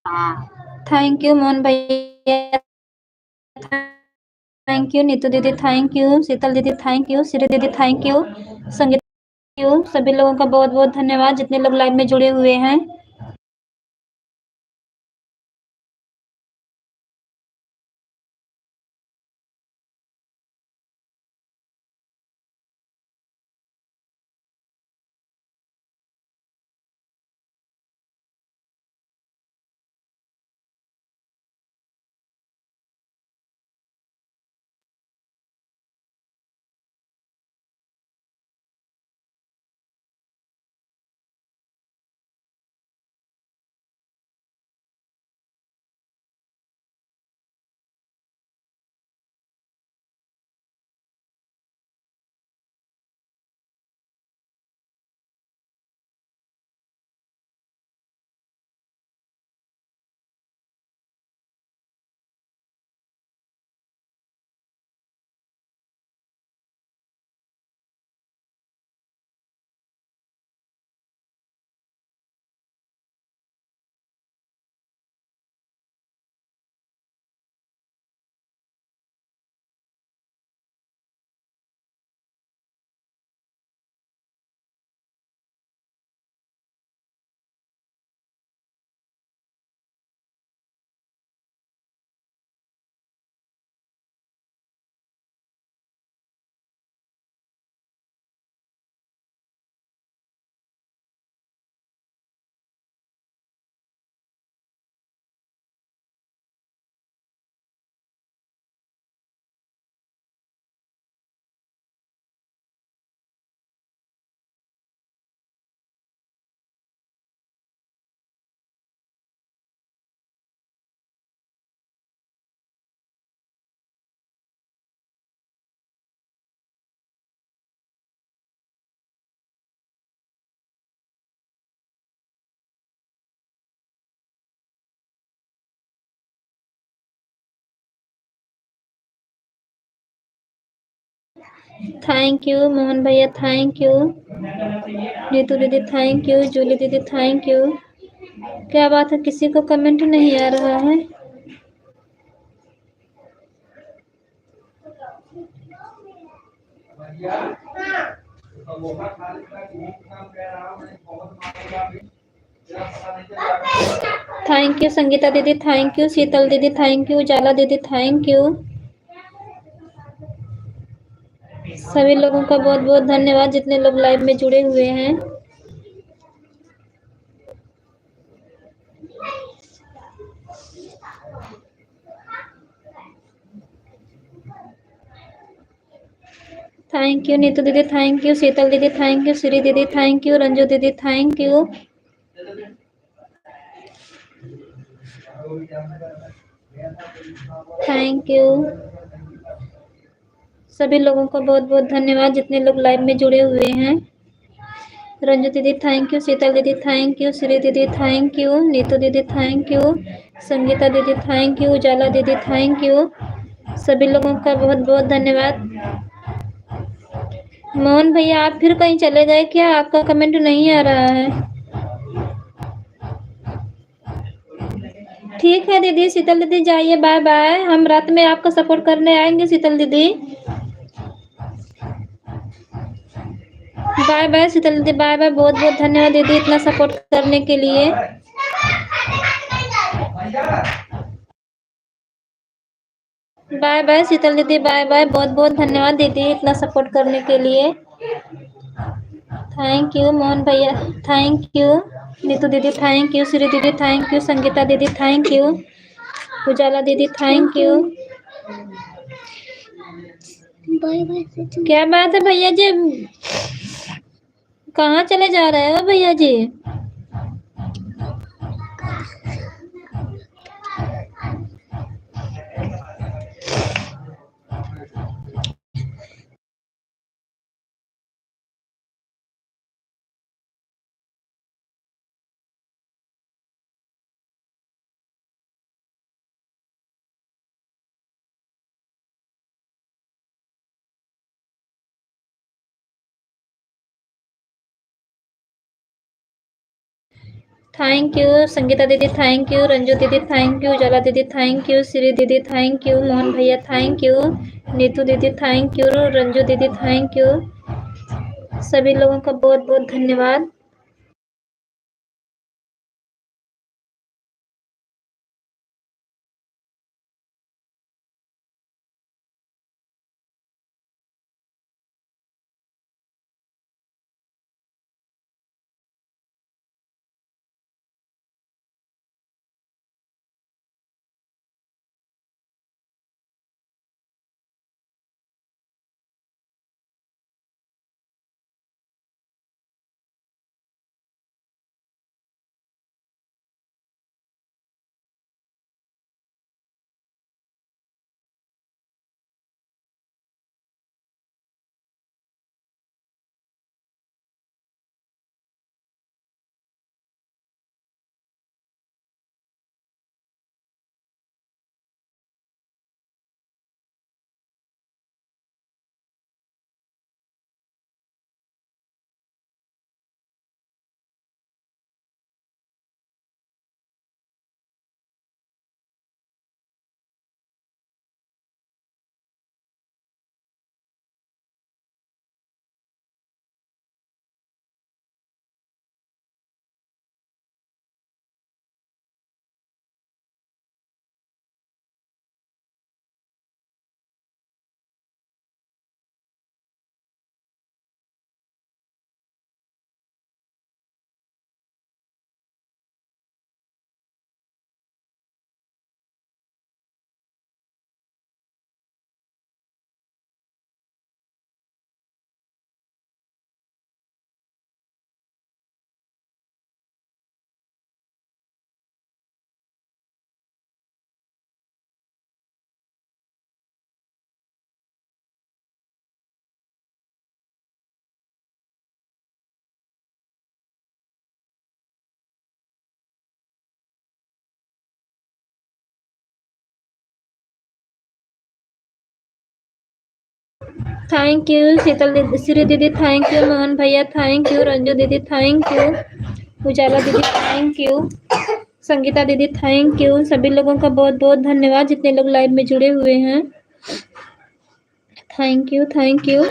हाँ। थैंक यू मोहन भैया, थैंक यू नीतू दीदी, थैंक यू शीतल दीदी, थैंक यू श्री दीदी, थैंक यू संगीत, थैंक यू सभी लोगों का बहुत बहुत धन्यवाद जितने लोग लाइव में जुड़े हुए हैं। थैंक यू मोहन भैया, थैंक यू नीतू दीदी, थैंक यू जूली दीदी, थैंक यू। क्या बात है, किसी को कमेंट नहीं आ रहा है? थैंक यू संगीता दीदी, थैंक यू शीतल दीदी, थैंक यू उजाला दीदी, थैंक यू सभी लोगों का बहुत बहुत धन्यवाद जितने लोग लाइव में जुड़े हुए हैं। थैंक यू नीतू दीदी, थैंक यू शीतल दीदी, थैंक यू श्री दीदी, थैंक यू रंजू दीदी, थैंक यू थैंक यू सभी लोगों का बहुत बहुत धन्यवाद जितने लोग लाइव में जुड़े हुए हैं। रंजू दीदी थैंक यू, शीतल दीदी थैंक यू, श्री दीदी थैंक यू, नीतू दीदी थैंक यू, संगीता दीदी थैंक यू, उजाला दीदी थैंक यू सभी लोगों का बहुत बहुत धन्यवाद। मोहन भैया आप फिर कहीं चले गए क्या? आपका कमेंट नहीं आ रहा है। ठीक है दीदी, शीतल दीदी जाइए, बाय बाय। हम रात में आपका सपोर्ट करने आएंगे शीतल दीदी। बाय बाय शीतल दीदी, बाय बाय। बहुत बहुत धन्यवाद दीदी इतना सपोर्ट करने के लिए। बाय बाय शीतल दीदी, बाय बाय। बहुत बहुत धन्यवाद दीदी इतना सपोर्ट करने के लिए। थैंक यू मोहन भैया, थैंक यू नीतू दीदी, थैंक यू श्री दीदी, थैंक यू संगीता दीदी, थैंक यू उजाला दीदी, थैंक यू। क्या बात है भैया जी, कहाँ चले जा रहे हो भैया जी? थैंक यू संगीता दीदी, थैंक यू रंजू दीदी, थैंक यू उजाला दीदी, थैंक यू श्री दीदी, थैंक यू मोहन भैया, थैंक यू नीतू दीदी, थैंक यू रंजू दीदी, थैंक यू। सभी लोगों का बहुत बहुत धन्यवाद। थैंक यू शीतल दीदी, श्री दीदी, थैंक यू मोहन भैया, थैंक यू रंजू दीदी, थैंक यू उजाला दीदी, थैंक यू संगीता दीदी, थैंक यू। सभी लोगों का बहुत बहुत धन्यवाद जितने लोग लाइव में जुड़े हुए हैं। Thank you, thank you.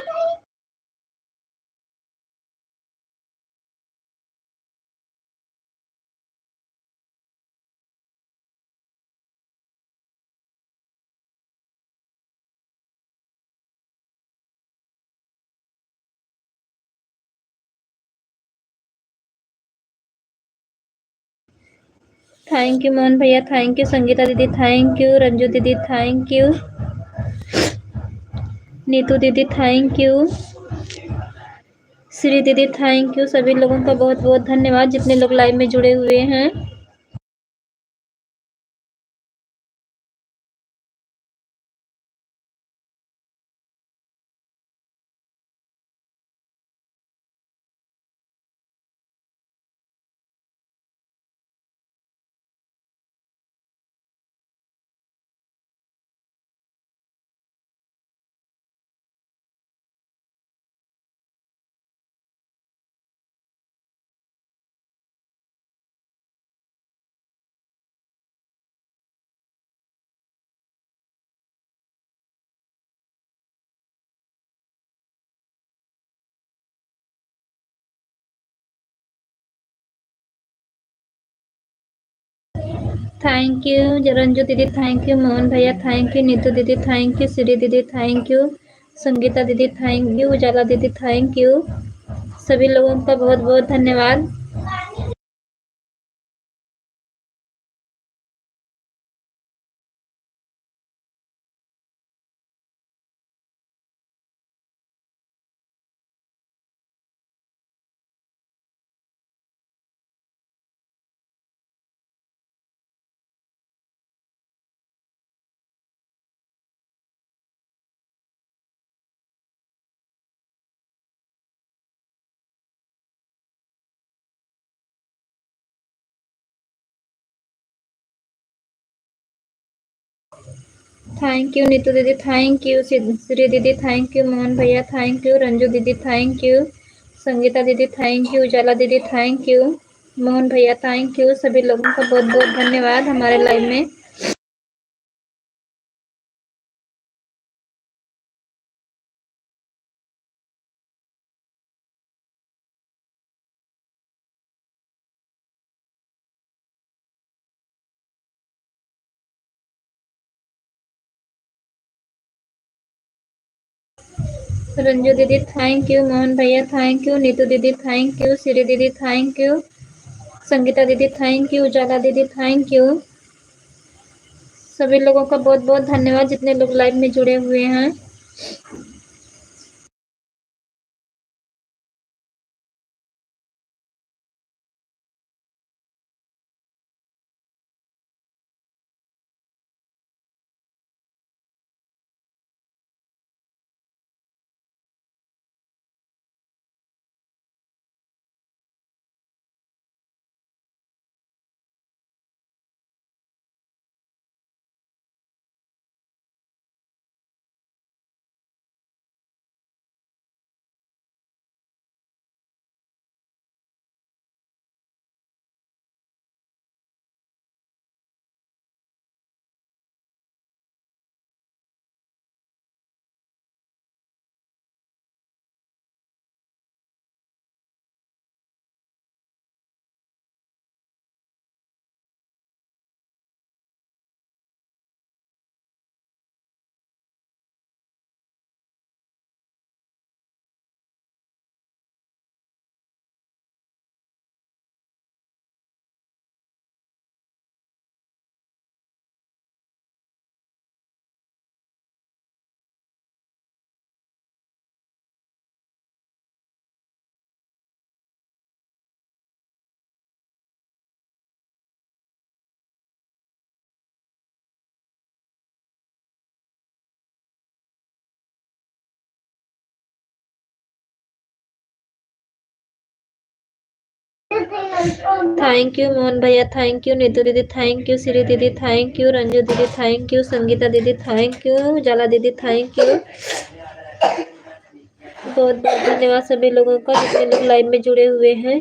Thank you Mohan भैया, थैंक यू संगीता दीदी, थैंक यू रंजू दीदी, थैंक यू नीतू दीदी, थैंक यू श्री दीदी, थैंक यू। सभी लोगों का बहुत बहुत धन्यवाद जितने लोग लाइव में जुड़े हुए हैं। थैंक यू रंजू दीदी, थैंक यू मोहन भैया, थैंक यू नीतू दीदी, थैंक यू श्री दीदी, थैंक यू संगीता दीदी, थैंक यू उजाला दीदी, थैंक यू। सभी लोगों का बहुत बहुत धन्यवाद। थैंक यू नीतू दीदी, थैंक यू श्री दीदी, थैंक यू मोहन भैया, थैंक यू रंजू दीदी, थैंक यू संगीता दीदी, थैंक यू उजाला दीदी, थैंक यू मोहन भैया थैंक यू। सभी लोगों का बहुत बहुत धन्यवाद हमारे लाइव में। रंजू दीदी थैंक यू, मोहन भैया थैंक यू, नीतू दीदी थैंक यू, श्री दीदी थैंक यू, संगीता दीदी थैंक यू, उजाला दीदी थैंक यू। सभी लोगों का बहुत बहुत धन्यवाद जितने लोग लाइव में जुड़े हुए हैं। थैंक यू मोहन भैया थैंक यू, नीतू दीदी थैंक यू, श्री दीदी थैंक यू, रंजू दीदी थैंक यू, संगीता दीदी थैंक यू, उजाला दीदी थैंक यू। बहुत बहुत धन्यवाद सभी लोगों का जितने लोग लाइव में जुड़े हुए हैं।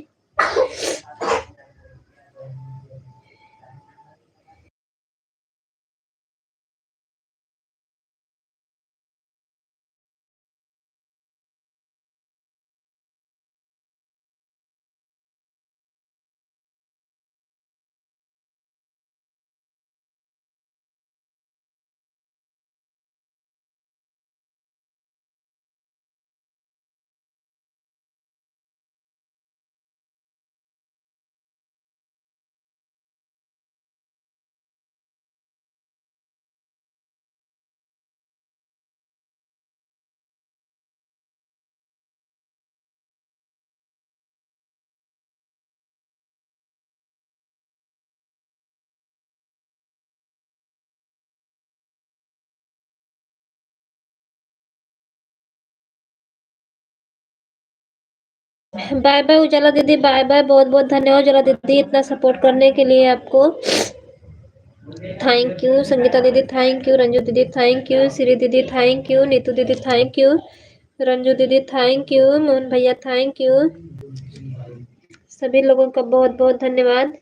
बाय बाय उजाला दीदी, बाय बाय। बहुत बहुत धन्यवाद उजाला दीदी इतना सपोर्ट करने के लिए आपको। थैंक यू संगीता दीदी थैंक यू, रंजू दीदी थैंक यू, श्री दीदी थैंक यू, नीतू दीदी थैंक यू, रंजू दीदी थैंक यू, मोहन भैया थैंक यू। सभी लोगों का बहुत बहुत धन्यवाद।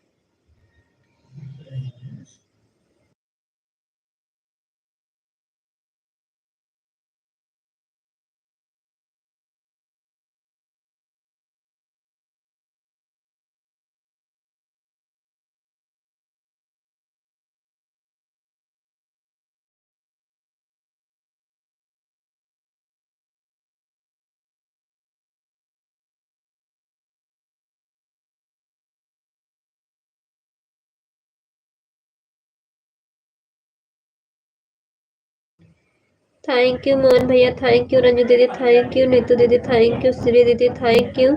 थैंक यू मोहन भैया थैंक यू, रंजू दीदी थैंक यू, नीतू दीदी थैंक यू, श्री दीदी थैंक यू,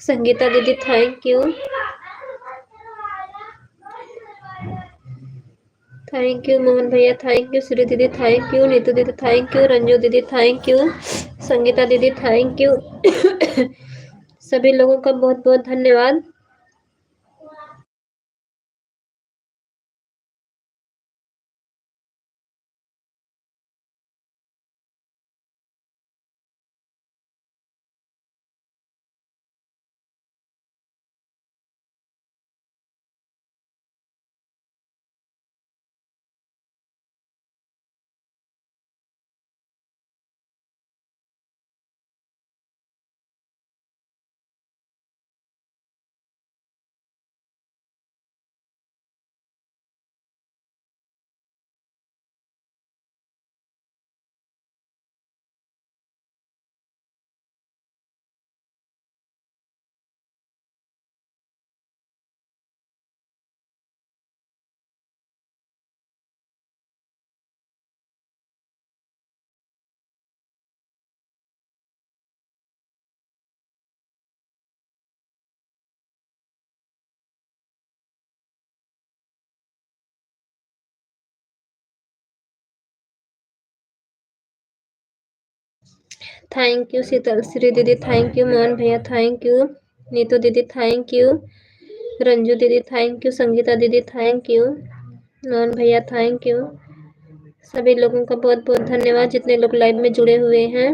संगीता दीदी thank you. Thank you Mohan भैया थैंक यू, श्री दीदी थैंक यू, नीतू दीदी थैंक यू, रंजू दीदी थैंक यू, संगीता दीदी थैंक यू। सभी लोगों का बहुत बहुत धन्यवाद। थैंक यू शीतल श्री दीदी, थैंक यू मोहन भैया, थैंक यू नीतू दीदी, थैंक यू रंजू दीदी, थैंक यू संगीता दीदी, थैंक यू मोहन भैया, थैंक यू। सभी लोगों का बहुत बहुत धन्यवाद जितने लोग लाइव में जुड़े हुए हैं।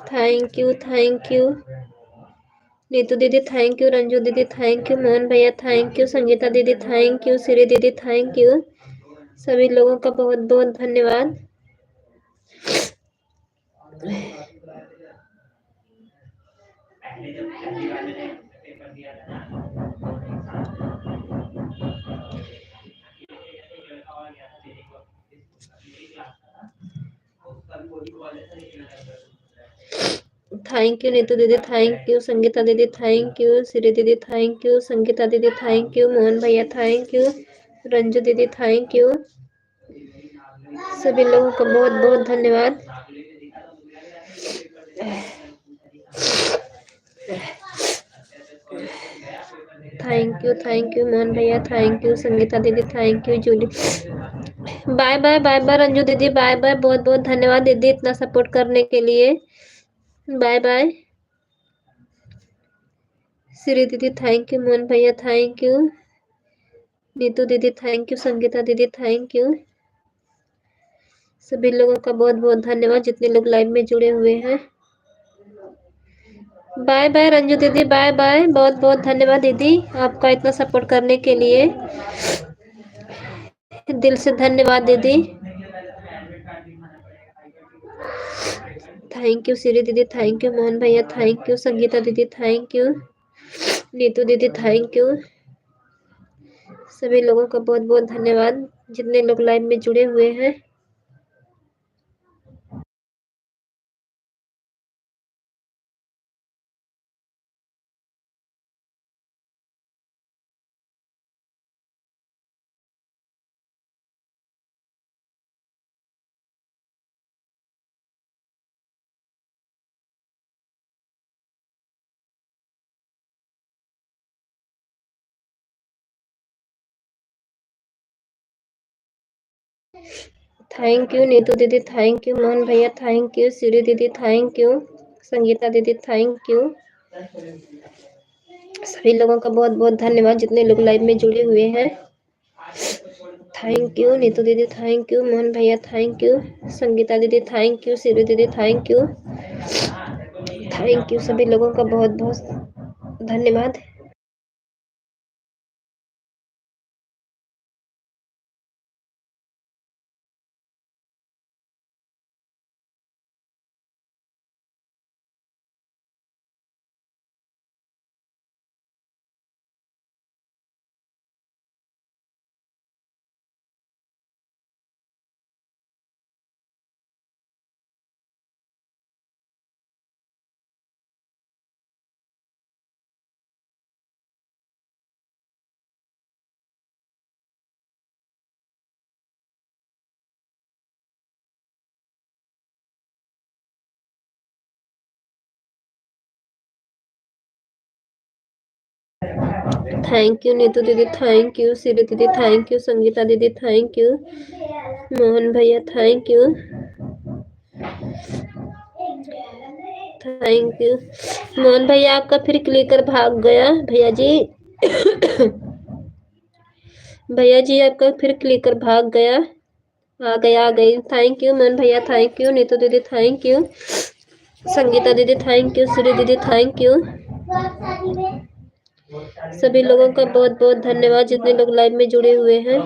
थैंक यू नीतू दीदी, थैंक यू रंजू दीदी, थैंक यू मोहन भैया, थैंक यू संगीता दीदी, थैंक यू श्री दीदी, थैंक यू। सभी लोगों का बहुत बहुत धन्यवाद। थैंक यू नीतू दीदी, थैंक यू संगीता दीदी, थैंक यू श्री दीदी, थैंक यू संगीता दीदी, थैंक यू मोहन भैया, थैंक यू रंजू दीदी, थैंक यू। सभी लोगों का बहुत बहुत धन्यवाद। थैंक यू मोहन भैया, थैंक यू संगीता दीदी, thank you Julie. Bye bye bye bye Ranju दीदी, बाय बाय, बहुत बहुत धन्यवाद दीदी इतना सपोर्ट करने के लिए। बाय बाय श्री दीदी, थैंक यू मोहन भैया, थैंक यू नीतू दीदी, थैंक यू संगीता दीदी, थैंक यू। सभी लोगों का बहुत बहुत धन्यवाद जितने लोग लाइव में जुड़े हुए हैं। बाय बाय रंजू दीदी, बाय बाय, बहुत बहुत धन्यवाद दीदी आपका इतना सपोर्ट करने के लिए। दिल से धन्यवाद दीदी। थैंक यू श्री दीदी, थैंक यू मोहन भैया, थैंक यू संगीता दीदी, थैंक यू नीतू दीदी, थैंक यू। सभी लोगों का बहुत बहुत धन्यवाद जितने लोग लाइव में जुड़े हुए हैं। थैंक यू नीतू दीदी, थैंक यू मोहन भैया, थैंक यू श्री दीदी, थैंक यू संगीता दीदी, थैंक यू। सभी लोगों का बहुत बहुत धन्यवाद जितने लोग लाइव में जुड़े हुए हैं। थैंक यू नीतू दीदी, थैंक यू मोहन भैया, थैंक यू संगीता दीदी, थैंक यू श्री दीदी, थैंक यू। थैंक यू सभी लोगों का बहुत बहुत धन्यवाद। थैंक यू नीतू दीदी, थैंक यू श्री दीदी, थैंक यू संगीता दीदी, थैंक यू मोहन भैया, thank you. Thank you Mohan भैया, आपका फिर क्लिकर भाग गया भैया जी। भैया जी आपका फिर क्लिकर भाग गया। आ गई। थैंक यू मोहन भैया, थैंक यू नीतू दीदी, थैंक यू संगीता दीदी, थैंक यू श्री दीदी, थैंक यू। सभी लोगों का बहुत बहुत धन्यवाद जितने लोग लाइव में जुड़े हुए हैं।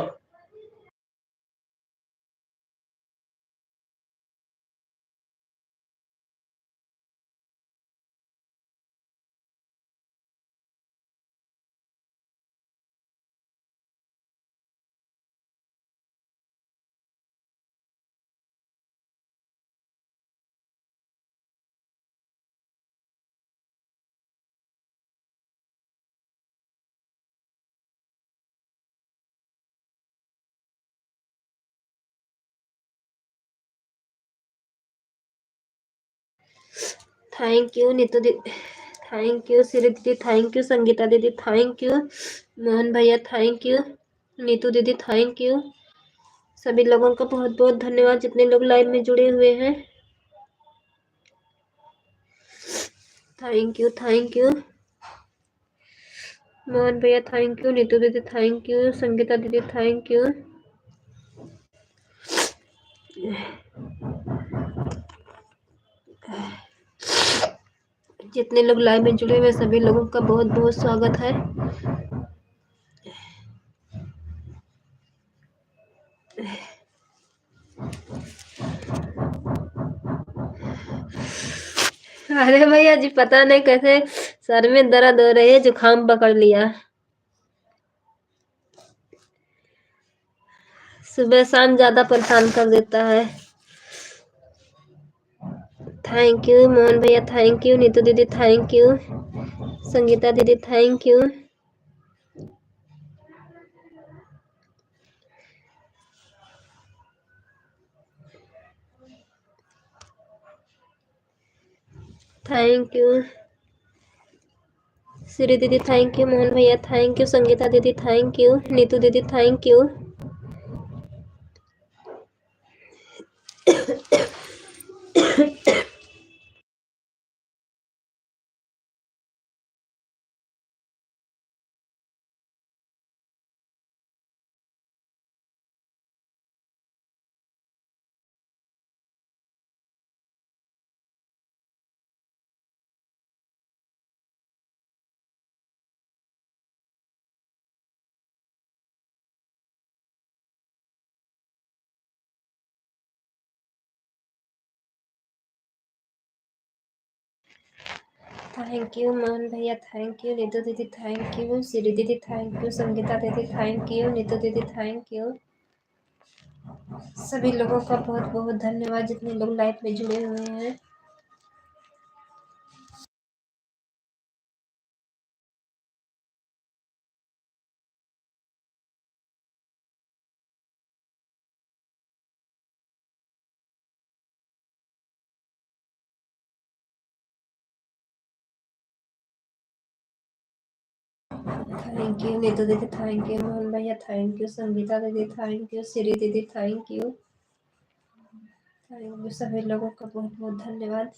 थैंक यू नीतू दीदी, थैंक यू श्री दीदी, थैंक यू संगीता दीदी, थैंक यू मोहन भैया, थैंक यू नीतू दीदी, थैंक यू सभी लोगों का बहुत बहुत धन्यवाद जितने लोग लाइव में जुड़े हुए हैं। थैंक यू मोहन भैया, थैंक यू नीतू दीदी, थैंक यू संगीता दीदी, थैंक यू। जितने लोग लाइव में जुड़े हुए सभी लोगों का बहुत बहुत स्वागत है। अरे भैया जी पता नहीं कैसे सर में दर्द हो रही है, जुकाम पकड़ लिया। सुबह शाम ज्यादा परेशान कर देता है। थैंक यू मोहन भैया, थैंक यू नीतू दीदी, थैंक यू संगीता दीदी, thank you. Thank you Shri दीदी, थैंक यू मोहन भैया, थैंक यू संगीता दीदी, थैंक यू नीतू दीदी, thank you. Thank you Mohan भैया, थैंक यू नीतू दीदी, थैंक यू श्री दीदी, थैंक यू संगीता दीदी, थैंक यू नीतू दीदी, थैंक यू सभी लोगों का बहुत बहुत धन्यवाद जितने लोग लाइव में जुड़े हुए हैं। थैंक यू नीतू दीदी, थैंक यू मोहन भैया, थैंक यू संगीता दीदी, थैंक यू श्री दीदी, थैंक यू सभी लोगों का बहुत बहुत धन्यवाद।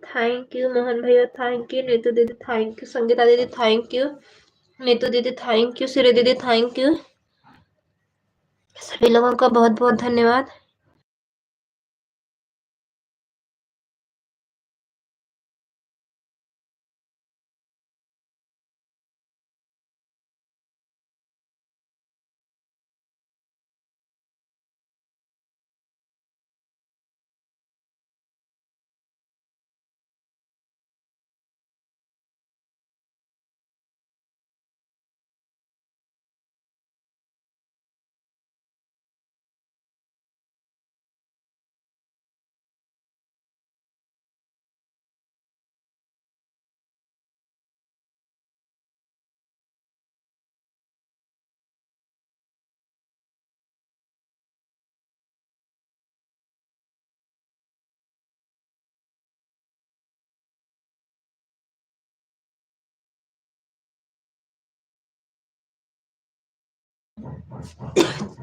थैंक यू मोहन भैया, थैंक यू नीतू दीदी, थैंक यू संगीता दीदी, थैंक यू नीतू दीदी, थैंक यू श्री दीदी, थैंक यू सभी लोगों का बहुत बहुत धन्यवाद।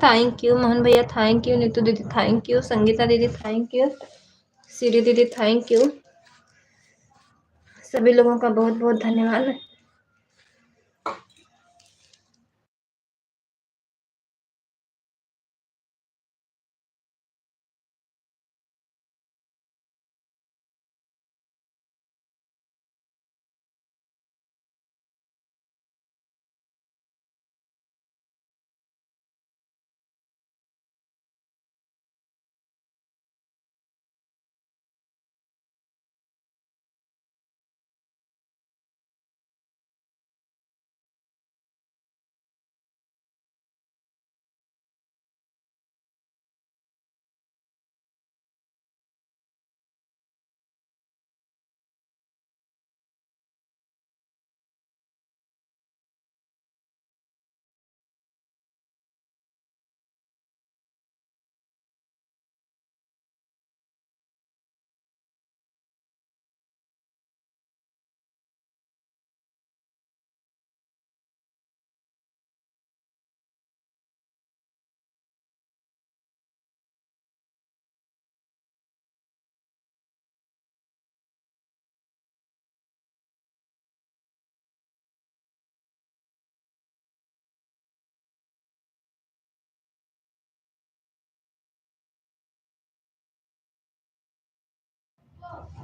थैंक यू मोहन भैया, थैंक यू नीतू दीदी, थैंक यू संगीता दीदी, थैंक यू सीरी दीदी, थैंक यू। सभी लोगों का बहुत बहुत धन्यवाद।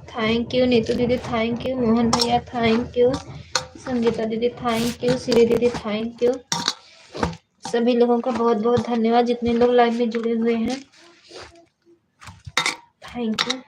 थैंक यू नीतू दीदी, थैंक यू मोहन भैया, थैंक यू संगीता दीदी, थैंक यू सीरी दीदी, थैंक यू। सभी लोगों का बहुत बहुत धन्यवाद जितने लोग लाइव में जुड़े हुए हैं, thank you.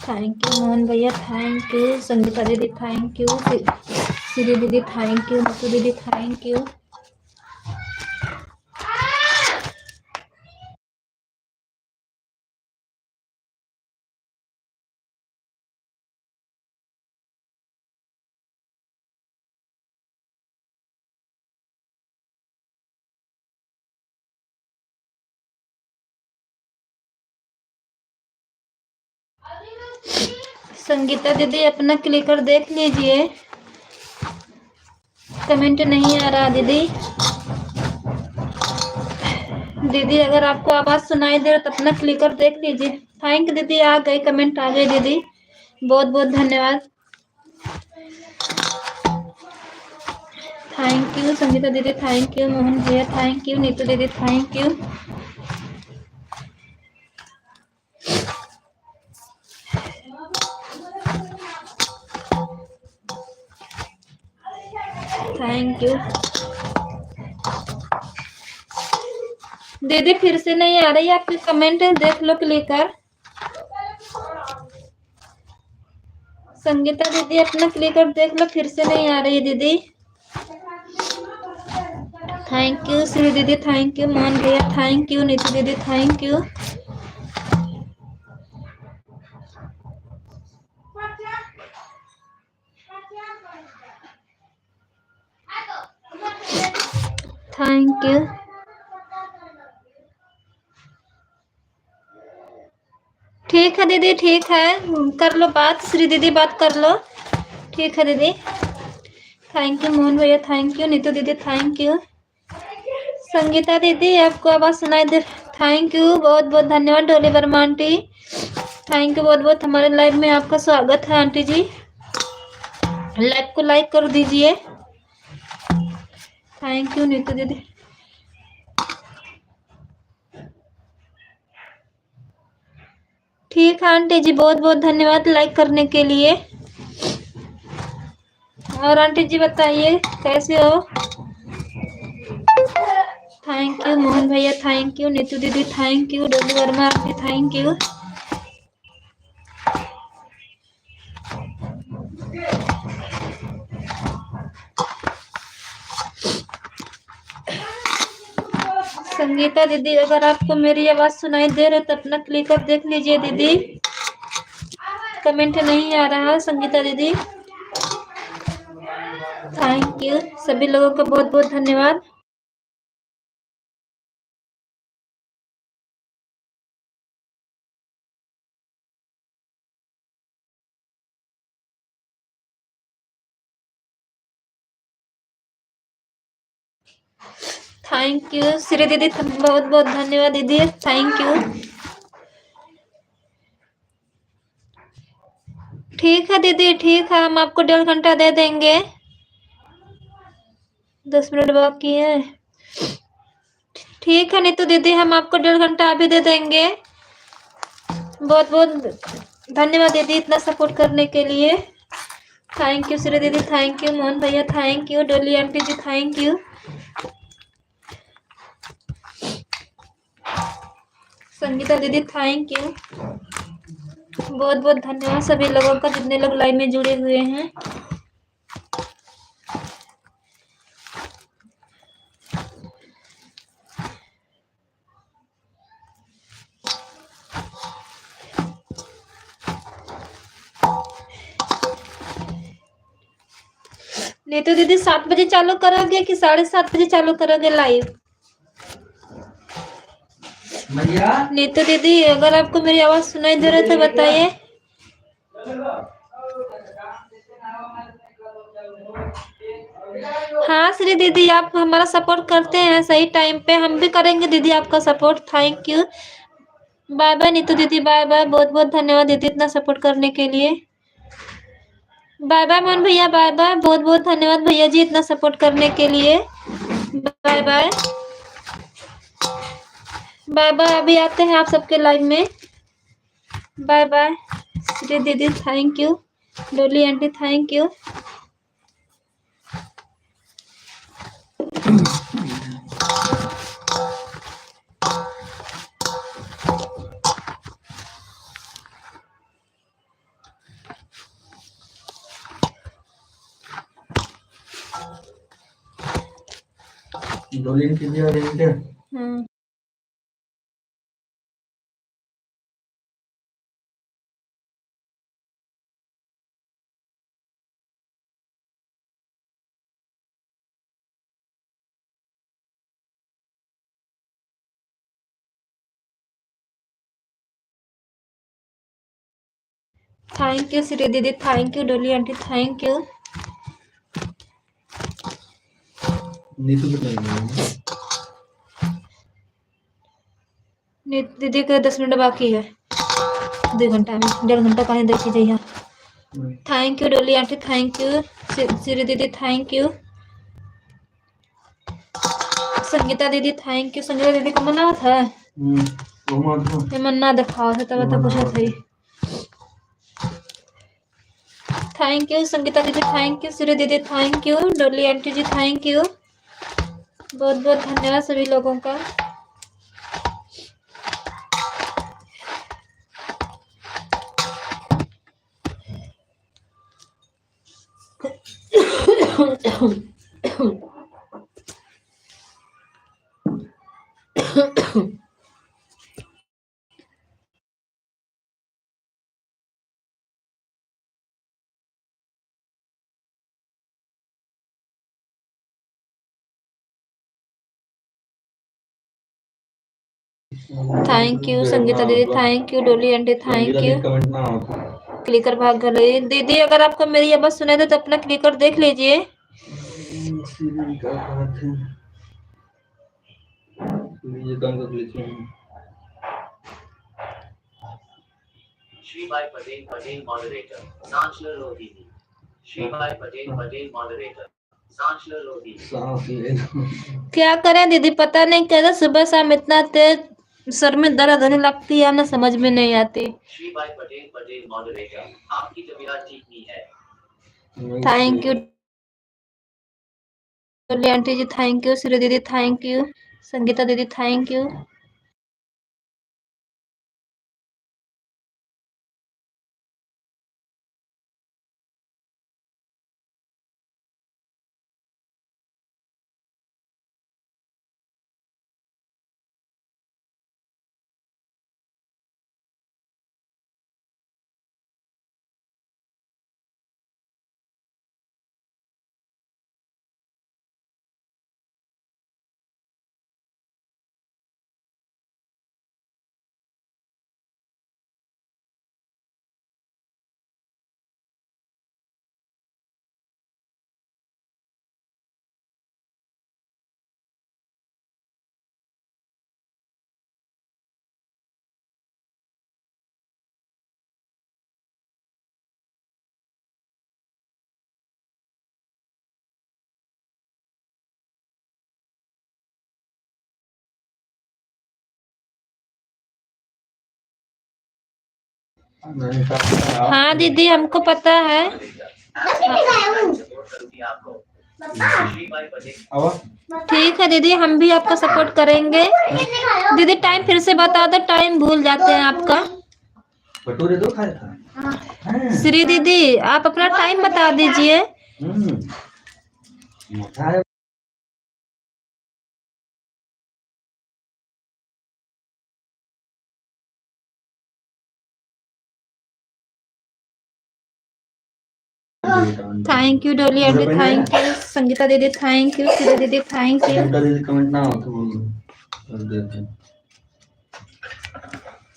Thank you Mohan भैया, थैंक यू संगीता दीदी, थैंक यू सीरी दीदी, थैंक यू नीतू दीदी, थैंक यू। संगीता दीदी अपना क्लिकर देख लीजिए, कमेंट नहीं आ रहा दीदी। दीदी अगर आपको आवाज सुनाई दे तो अपना क्लिकर देख लीजिए। थैंक दीदी, आ गए कमेंट, आ गए दीदी, बहुत बहुत धन्यवाद। थैंक यू संगीता दीदी, थैंक यू मोहन भैया, थैंक यू नीतू दीदी, थैंक यू। थैंक यू दीदी, फिर से नहीं आ रही आपकी कमेंट, देख लो क्लिकर। संगीता दीदी अपना क्लिकर देख लो, फिर से नहीं आ रही दीदी। थैंक यू श्री दीदी, थैंक यू मोहन भैया, थैंक यू नीतू दीदी, थैंक यू। Thank you. ठीक है दीदी, ठीक है, कर लो बात, श्री दीदी बात कर लो, ठीक है दीदी। थैंक यू मोहन भैया, थैंक यू नीतू दीदी, थैंक यू। संगीता दीदी आपको आवाज सुनाई दे, थैंक यू, बहुत बहुत धन्यवाद डोली वर्मा आंटी, थैंक यू बहुत बहुत। हमारे लाइव में आपका स्वागत है आंटी जी, लाइव को लाइक कर दीजिए। थैंक यू नीतू दीदी। ठीक है आंटी जी, बहुत बहुत धन्यवाद लाइक करने के लिए। और आंटी जी बताइए कैसे हो। थैंक यू मोहन भैया, थैंक यू नीतू दीदी, थैंक यू डोली Verma aunty, thank you. Sangeeta दीदी अगर आपको मेरी आवाज सुनाई दे रही तो अपना क्लिकर देख लीजिए दीदी, कमेंट नहीं आ रहा संगीता दीदी। थैंक यू सभी लोगों का बहुत बहुत धन्यवाद। थैंक यू श्री दीदी, बहुत बहुत धन्यवाद दीदी, थैंक यू। ठीक है दीदी, ठीक है, हम आपको 1.5 घंटा दे देंगे, 10 मिनट बाकी है। ठीक है नीतू दीदी, हम आपको 1.5 घंटा अभी दे देंगे। बहुत बहुत धन्यवाद दीदी इतना सपोर्ट करने के लिए। थैंक यू श्री दीदी, थैंक यू मोहन भैया, thank you Dolly aunty ji, thank you Sangeeta दीदी, थैंक यू। बहुत बहुत धन्यवाद सभी लोगों का, जितने लोग लाइव में जुड़े हुए हैं। नीतू दीदी 7 बजे चालू करोगे कि 7:30 बजे चालू करोगे लाइव? नीतू दीदी अगर आपको मेरी आवाज सुनाई दे रही है तो बताइए। हाँ श्री दीदी, आप हमारा सपोर्ट करते हैं सही टाइम पे, हम भी करेंगे दीदी आपका support. Thank you, bye bye Neetu दीदी, बाय बाय, बहुत बहुत धन्यवाद दीदी इतना सपोर्ट करने के लिए। बाय बाय मोहन भैया, बाय बाय, बहुत बहुत धन्यवाद भैया जी इतना सपोर्ट करने के लिए। बाय बाय बाय बाय, अभी आते हैं आप सबके लाइव में। बाय बाय श्री दीदी, thank you Dolly aunty, thank you. Dolly aunty और हम्म, थैंक यू श्री दीदी, thank you Dolly aunty, thank you. Neetu को नहीं दीदी के 10 मिनट बाकी है, 2 घंटा में, 1.5 घंटा कहीं देखी जाइए। Thank you Dolly aunty, thank you Shri दीदी, थैंक यू संगीता दीदी, थैंक यू। संगीता दीदी को मना था, मन्ना दिखाओ था तब तो पूछा था। थैंक यू संगीता दीदी, थैंक यू श्री दीदी, thank you Dolly aunty ji, thank you, बहुत बहुत धन्यवाद सभी लोगों का। थैंक यू संगीता दीदी, thank you Dolly aunty, thank you. Comment ना क्लिकर भाग गए दीदी, अगर आपको मेरी आवाज सुनाई दे तो अपना क्लिकर देख लीजिए। Shribai Patel Patel moderator, Sanchler Rohini. Shribai Patel Patel moderator, Sanchler Rohini. सांस ले लो। क्या करें दीदी, पता नहीं कैसे सुबह शाम इतना तेज सर में दर्द होने लगती है ना, समझ में नहीं आती। Shribai Patel Patel moderator, आपकी तबीयत ठीक नहीं है। Thank you Dolly aunty ji, thank you Shri दीदी, थैंक यू संगीता दीदी, थैंक यू। मैंने कहा हाँ दीदी हमको पता है। सपोर्ट करूंगी आपको। श्रीभाई पटेल अब ठीक है दीदी हम भी आपका सपोर्ट करेंगे। दीदी टाइम फिर से बता दो, टाइम भूल जाते हैं आपका। भटूरे तो खाया था। हैं? श्री दीदी आप अपना टाइम बता दीजिए। हम्म, मोटा है। Thank you Dolly aunty, thank you Sangeeta दीदी, थैंक यू श्री दीदी, थैंक यू। उनका दीदी कमेंट ना हो तो बोल दो, कर देते हैं।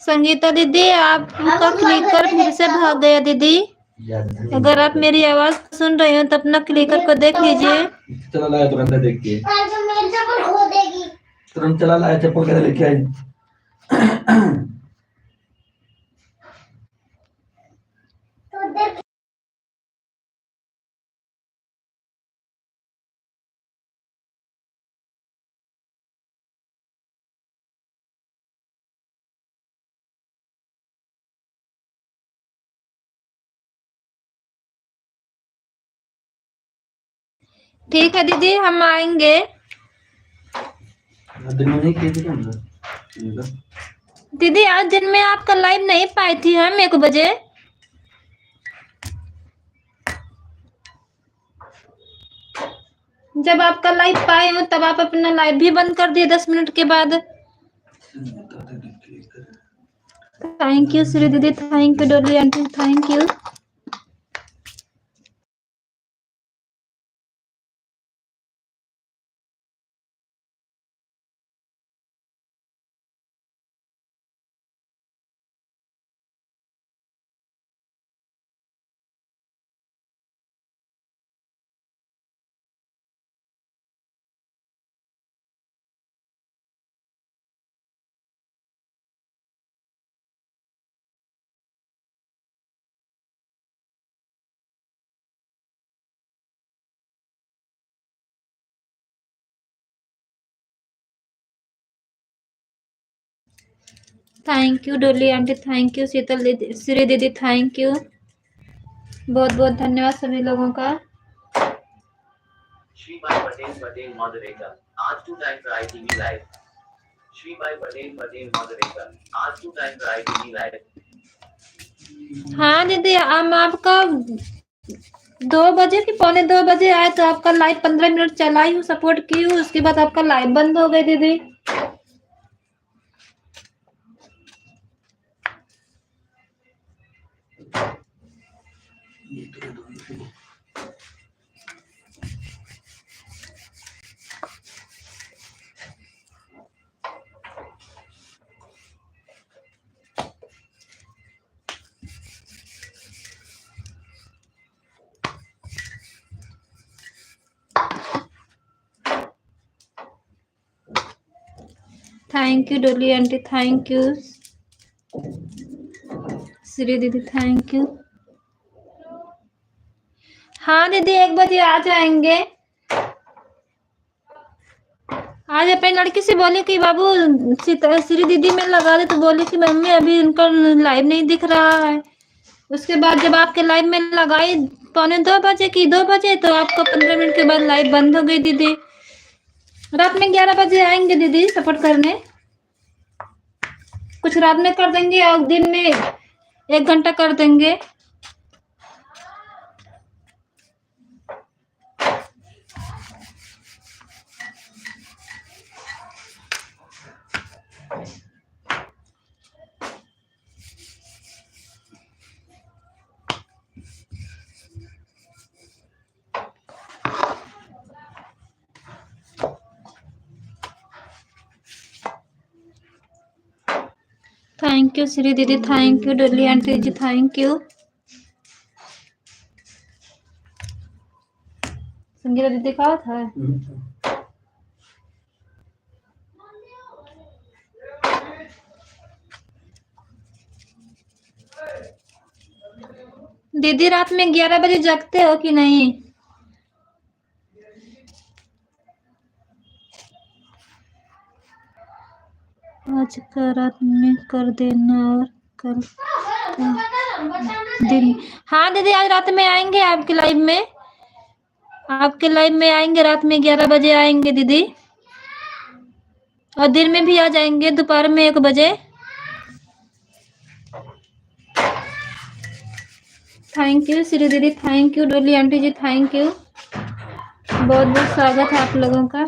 संगीता दीदी आपका क्लिकर फिर से भाग गया दीदी। याद अगर आप मेरी आवाज सुन रहे हो तो अपना क्लिकर को देख लीजिए। चला लाया तुरंत देख के, तुरंत चला लाया चप्पल कैसे लेके आई। ठीक है दीदी हम आएंगे। दिन में नहीं किए थे क्या हम लोग? ठीक है। दीदी आज दिन में आपका लाइव नहीं पाई थी हम 1 बजे। जब आपका लाइव पाए हो तब आप अपना लाइव भी बंद कर दिए 10 मिनट के बाद। थैंक यू श्री दीदी, thank you Dolly aunty, thank you. Thank you Dolly aunty, thank you Sheetal दीदी, श्री दीदी, थैंक यू। बहुत बहुत धन्यवाद सभी लोगों का। श्रीभाई पटेल मॉडरेटर आज 2 time for ITV live. Shribhai Patel moderator आज 2 टाइम for ITV लाइव। हाँ दीदी हम आपका 2 बजे की 2:45 आए तो आपका लाइव 15 मिनट चलाई हूँ, सपोर्ट की हूँ, उसके बाद आपका लाइव बंद हो गए दीदी। Thank you Dolly aunty, thank you Shri दीदी, थैंक यू। हाँ दीदी 1 बजे आ जाएंगे। आज अपनी लड़की से बोली कि बाबू श्री दीदी में लगा दे, तो बोली कि मम्मी अभी उनका लाइव नहीं दिख रहा है। उसके बाद जब आपके लाइव में लगाई 2:45 बजे की 2 बजे तो आपको 15 मिनट के बाद लाइव बंद हो गई दीदी। रात में 11 बजे आएंगे दीदी सपोर्ट करने। कुछ रात में कर देंगे और दिन में 1 घंटा कर देंगे। थैंक यू श्री दीदी, thank you Dolly aunty ji, thank you. Sangeeta दीदी कहा था। दीदी रात में 11 बजे जगते हो कि नहीं? आज का रात में कर देना और कल का दिन हाँ दीदी, आज रात में आएंगे आपके लाइव में। आपके लाइव में आएंगे रात में 11 बजे आएंगे दीदी, और दिन में भी आ जाएंगे दोपहर में 1 बजे। थैंक यू श्री दीदी, thank you Dolly aunty ji, thank you. बहुत बहुत स्वागत है आप लोगों का।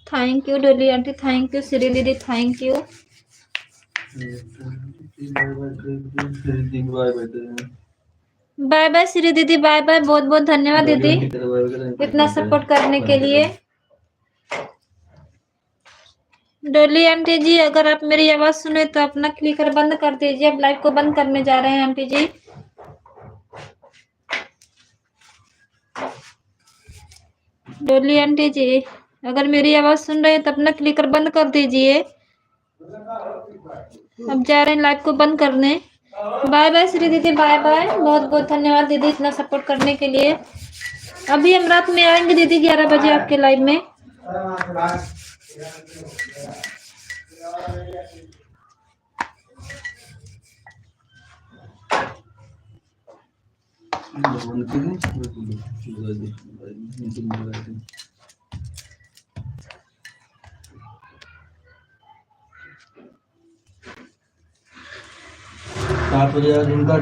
Thank you Dolly aunty, thank you Shri दीदी, thank you. Bye bye Shri दीदी, बाय बाय। बहुत बहुत धन्यवाद दीदी इतना सपोर्ट करने के लिए। डोली आंटी जी, अगर आप मेरी आवाज सुने तो अपना क्लिकर बंद कर दीजिए। अब लाइव को बंद करने जा रहे हैं आंटी जी। डोली आंटी जी, अगर मेरी आवाज सुन रहे हैं तो अपना क्लिकर बंद कर दीजिए। अब जा रहे हैं लाइव को बंद करने। बाय बाय श्री दीदी, बाय बाय। बहुत बहुत धन्यवाद दीदी इतना सपोर्ट करने के लिए। अभी हम रात में आएंगे दीदी 11 बजे आपके लाइव में। आप इनका